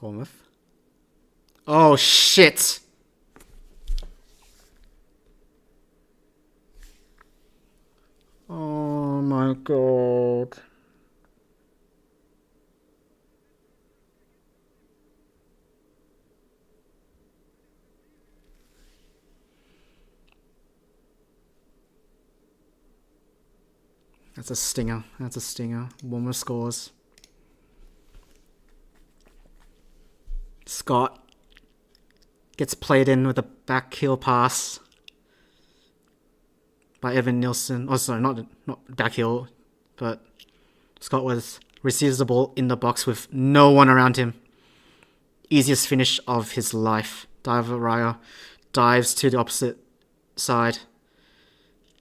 Bournemouth. Oh shit! Oh my god. That's a stinger. That's a stinger. Bournemouth scores. Scott gets played in with a back heel pass by Evan Nielsen. Oh, sorry, not back heel, but Scott receives the ball in the box with no one around him. Easiest finish of his life. Diver Raya dives to the opposite side,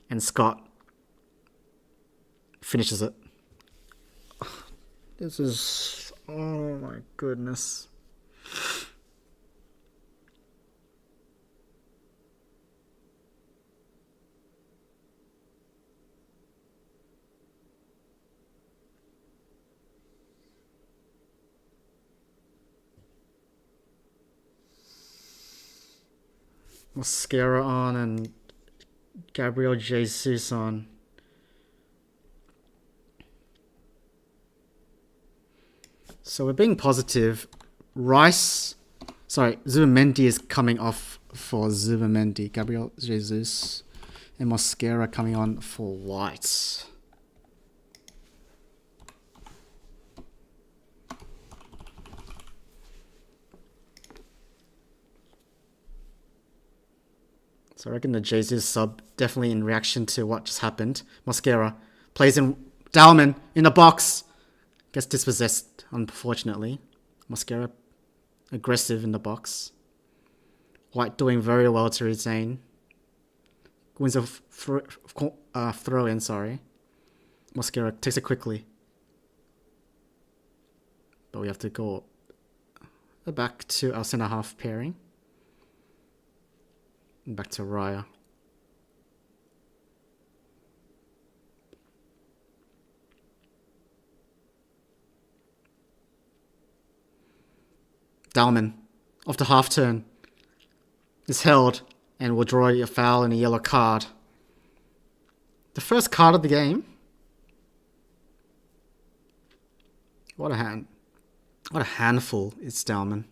and Scott finishes it. This is... oh my goodness. Mosquera on and Gabriel Jesus on. So we're being positive. Zubimendi is coming off for Zubimendi. Gabriel Jesus and Mosquera coming on for White. So I reckon the Jesus sub definitely in reaction to what just happened. Mosquera plays in Dalman in the box. Gets dispossessed, unfortunately. Mosquera aggressive in the box. White doing very well to retain. Wins a throw in, sorry. Mosquera takes it quickly. But we have to go back to our centre half pairing. And back to Raya. Dalman, off the half turn, is held and will draw a foul and a yellow card. The first card of the game. What a handful is Dalman.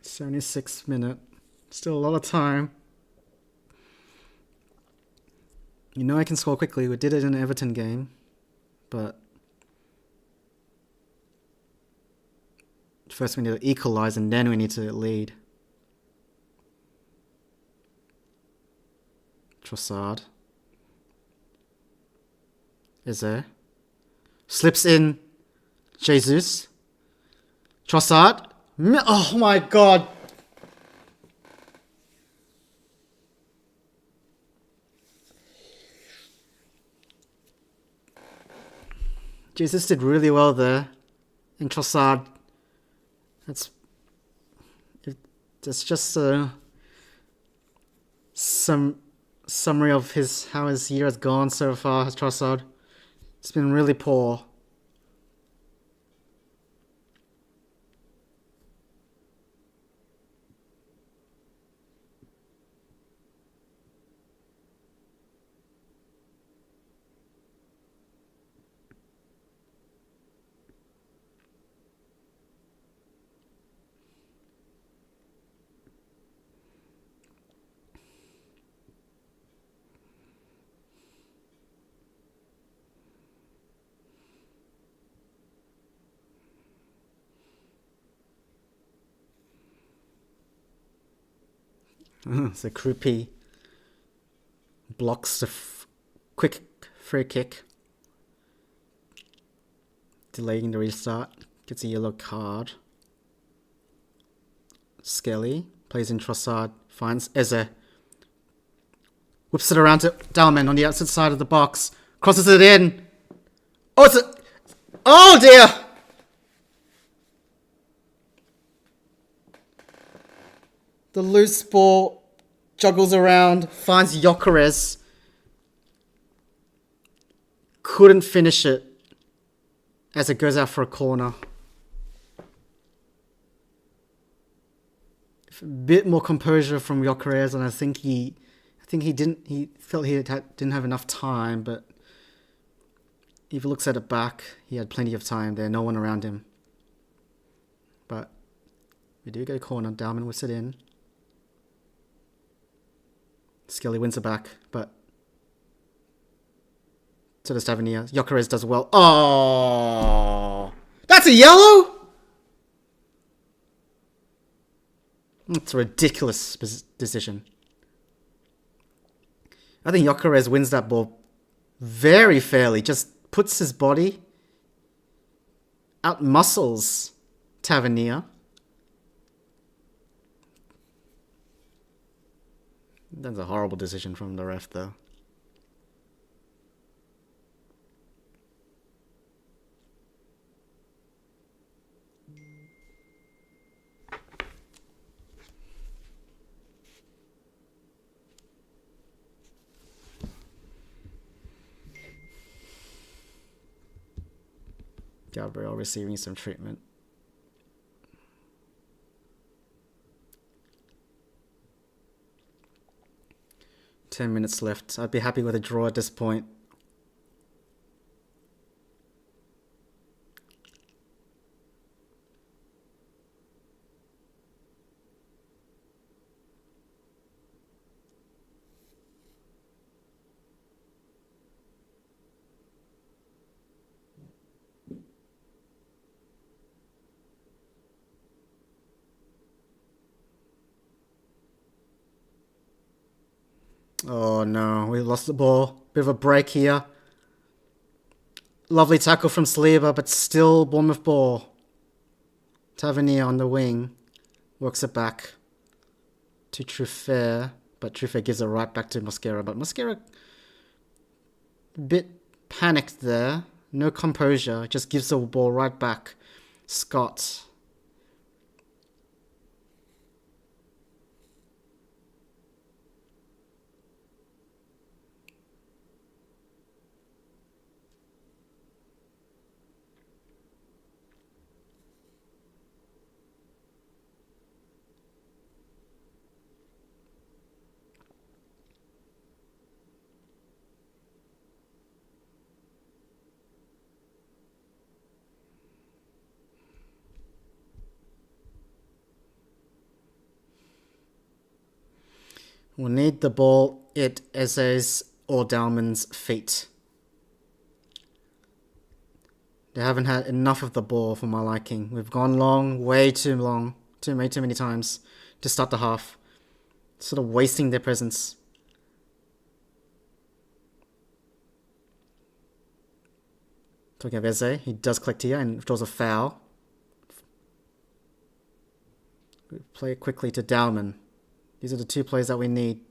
76th minute. Still a lot of time. You know I can score quickly. We did it in the Everton game. But first we need to equalise and then we need to lead. Trossard. Is there? Slips in. Jesus. Trossard. Oh my god. Jesus did really well there. And Trossard. That's just some summary of how his year has gone so far, Trossard. It's been really poor. So Krupi blocks the quick free kick, delaying the restart, gets a yellow card. Skelly plays in Trossard, finds Eze, whips it around to Dalman on the outside side of the box, crosses it in. Oh dear! The loose ball juggles around, finds Gyökeres. Couldn't finish it as it goes out for a corner. A bit more composure from Gyökeres, and I think he felt he didn't have enough time, but if he looks at it back, he had plenty of time there, no one around him. But we do get a corner, Dalman whips it in. Skelly wins it back, but so does Tavernier. Gyökeres does well. Oh, that's a yellow? That's a ridiculous decision. I think Gyökeres wins that ball very fairly. Just puts his body, out muscles Tavernier. That's a horrible decision from the ref, though. Gabriel receiving some treatment. Ten minutes left. I'd be happy with a draw at this point. Oh no, we lost the ball. Bit of a break here. Lovely tackle from Saliba, but still Bournemouth ball. Tavernier on the wing. Works it back to Truffert, but Truffert gives it right back to Mosquera. But Mosquera, a bit panicked there. No composure, just gives the ball right back. Scott. We'll need the ball at Eze's or Dalman's feet. They haven't had enough of the ball for my liking. We've gone long, way too long, too many times to start the half. Sort of wasting their presence. Talking of Eze, he does collect here and draws a foul. We play it quickly to Dalman. These are the two players that we need.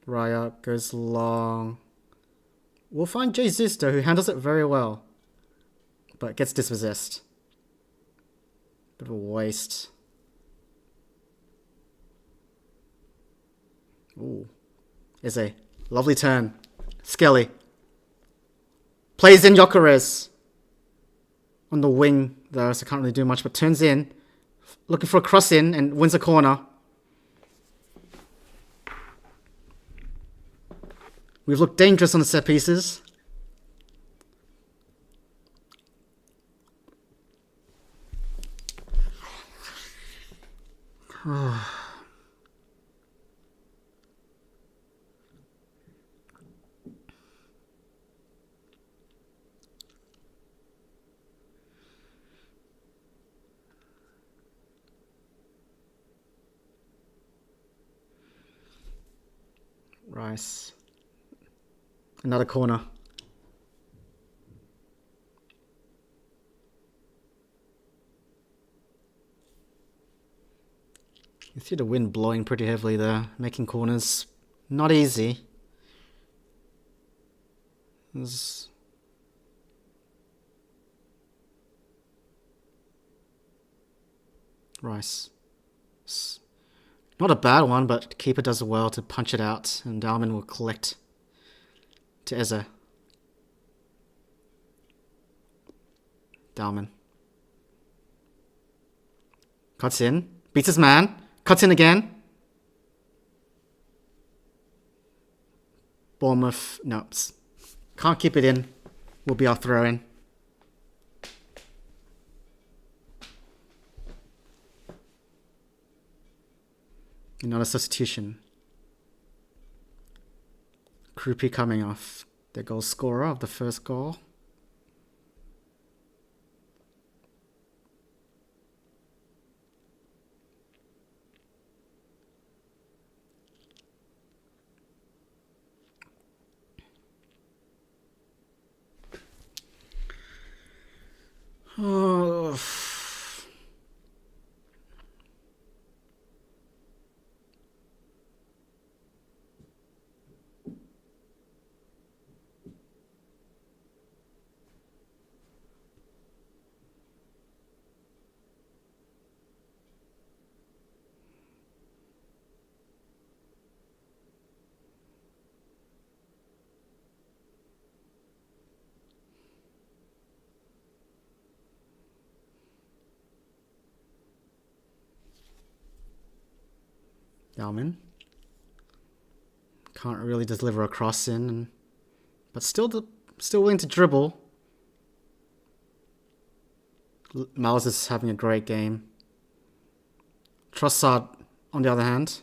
Raya goes long. We'll find Jesus though, who handles it very well. But gets dispossessed. Bit of a waste. Ooh. Eze. Lovely turn. Skelly. Plays in Gyökeres. On the wing though, so can't really do much, but turns in. Looking for a cross in and wins a corner. We've looked dangerous on the set pieces. Rice. Another corner. You see the wind blowing pretty heavily there, making corners not easy. Rice. Not a bad one, but keeper does well to punch it out, and Dalman will collect to Eze. Dalman. Cuts in. Beats his man. Cuts in again. Bournemouth. No. Can't keep it in. Will be our throw in. Another substitution. Krupi coming off. The goal scorer of the first goal. Oh. Dalman. Can't really deliver a cross in, but still willing to dribble. Miles is having a great game. Trossard, on the other hand,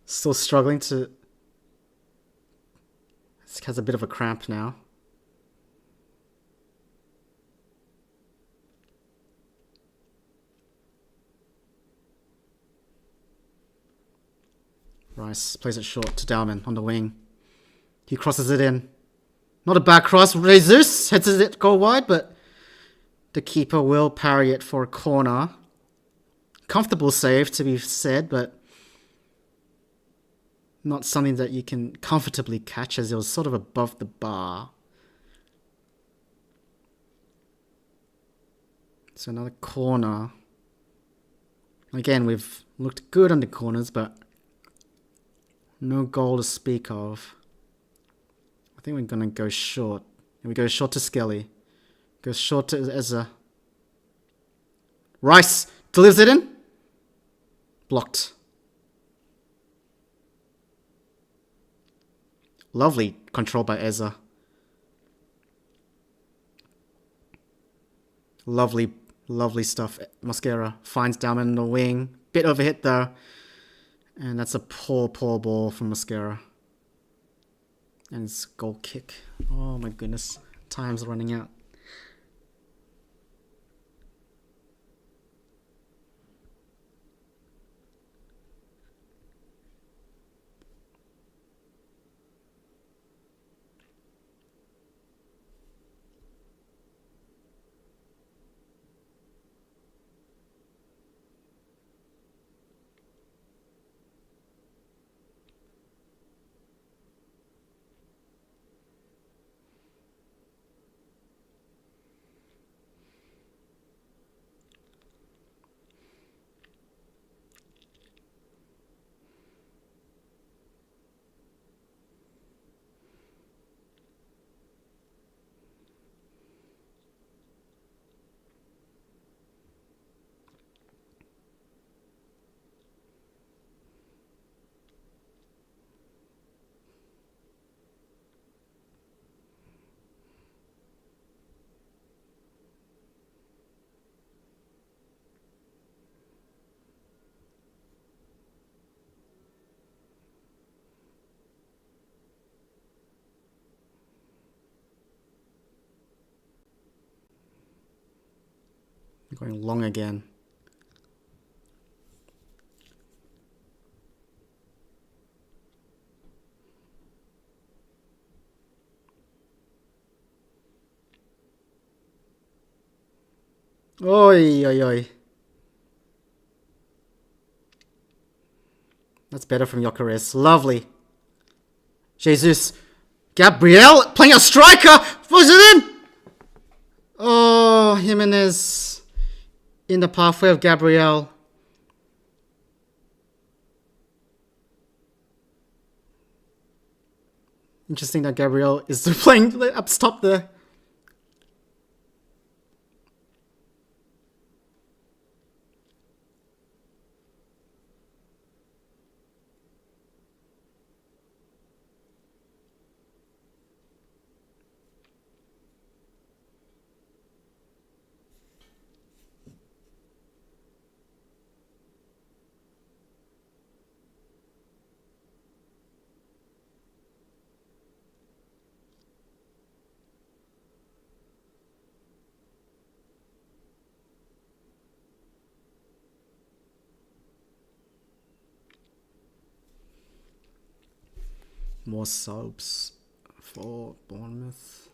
still struggling to... has a bit of a cramp now. Rice plays it short to Dalman on the wing. He crosses it in. Not a bad cross. Jesus heads it goal wide, but the keeper will parry it for a corner. Comfortable save, to be said, but not something that you can comfortably catch, as it was sort of above the bar. So another corner. Again, we've looked good on the corners, but no goal to speak of. I think we're going to go short. And we go short to Skelly. Goes short to Ezra. Rice delivers it in. Blocked. Lovely control by Ezra. Lovely stuff. Mosquera finds Dalman in the wing. Bit overhit though. And that's a poor ball from Mosquera. And it's goal kick. Oh my goodness. Time's running out. Going long again. Oi, oi, oi. That's better from Gyökeres. Lovely. Jesus. Gabriel playing a striker. Was it in? Oh, Jimenez in the pathway of Gabriel. Interesting that Gabriel is playing up top there. More subs for Bournemouth.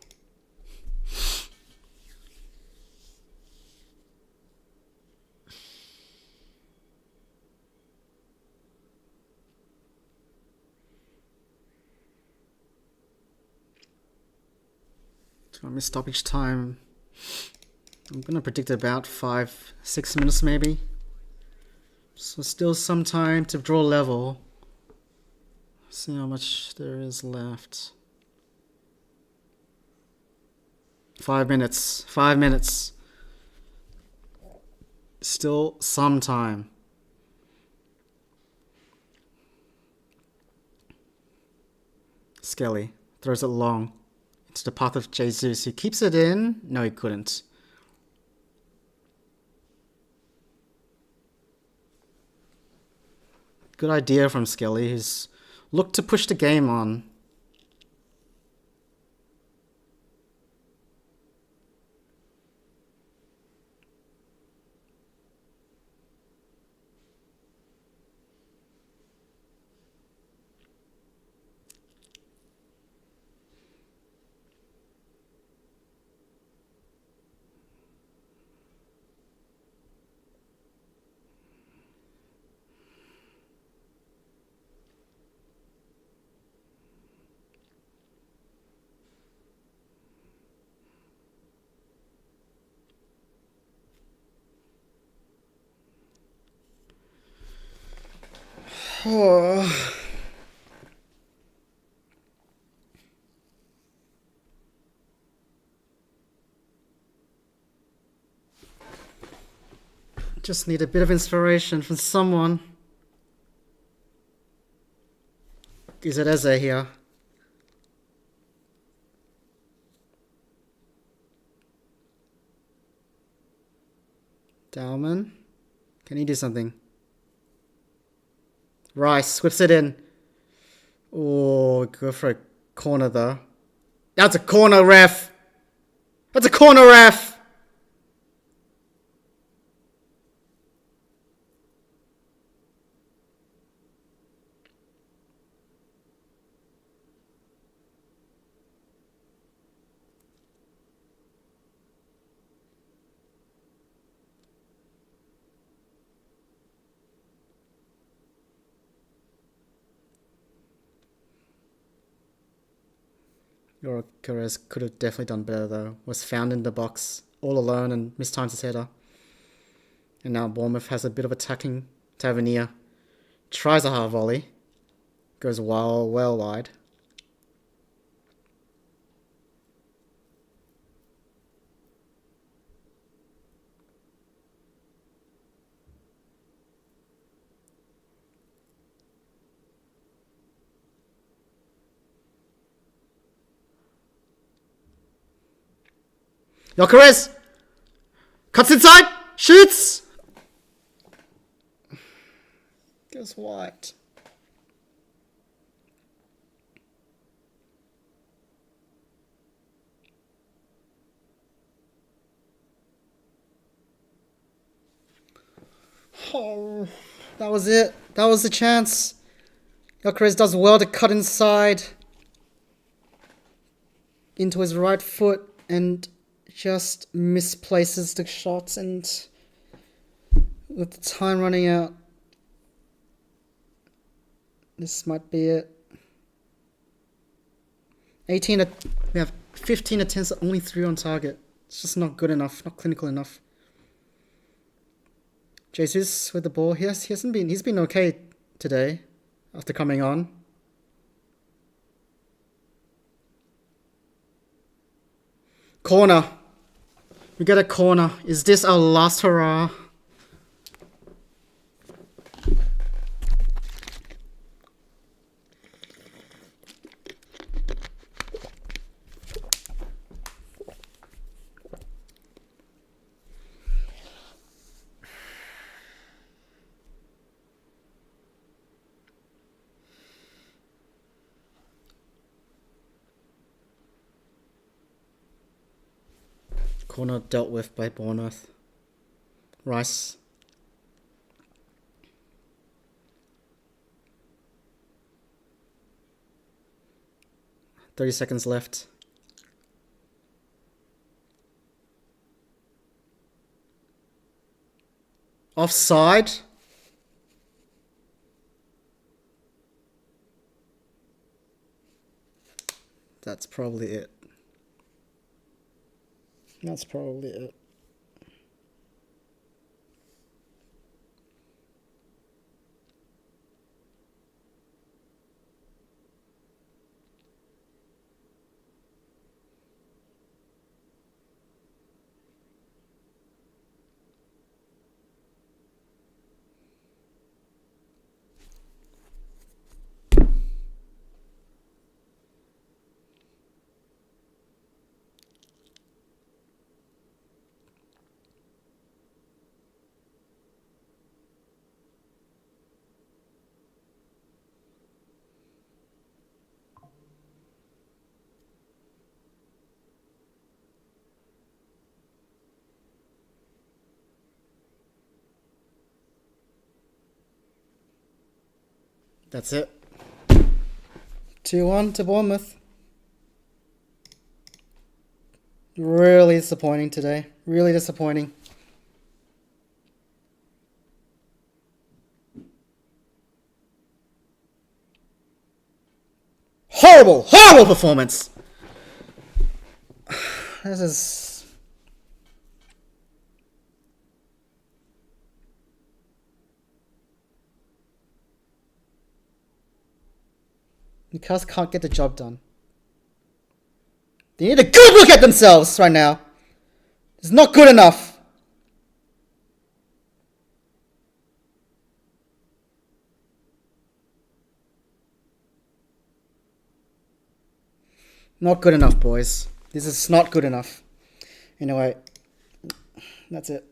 Time stoppage time. I'm gonna predict about 5-6 minutes maybe. So still some time to draw level. See how much there is left. 5 minutes. 5 minutes. Still some time. Skelly throws it long into the path of Jesus, who keeps it in. No, he couldn't. Good idea from Skelly, who's looked to push the game on. Oh. Just need a bit of inspiration from someone. Is it Eze here? Dalman? Can he do something? Rice whips it in. Oh, go for a corner though. That's a corner, ref! That's a corner, ref! Yorakarez could have definitely done better though. Was found in the box all alone and mistimes his header. And now Bournemouth has a bit of attacking Tavernier. Tries a half volley. Goes well wide. Yokarez! Cuts inside! Shoots! Goes wide. Oh, that was it. That was the chance. Yokarez does well to cut inside into his right foot and just misplaces the shots, and with the time running out, this might be it. We have 15 attempts, only 3 on target. It's just not good enough, not clinical enough. Jesus with the ball. He's been okay today after coming on. Corner. We get a corner. Is this our last hurrah? Corner dealt with by Bournemouth. Rice. "30 seconds left. Offside? That's probably it. That's probably it. That's it. 2-1 to Bournemouth. Really disappointing today. Really disappointing. Horrible, horrible performance. This is... Newcastle can't get the job done. They need a good look at themselves right now. It's not good enough. Not good enough, boys. This is not good enough. Anyway, that's it.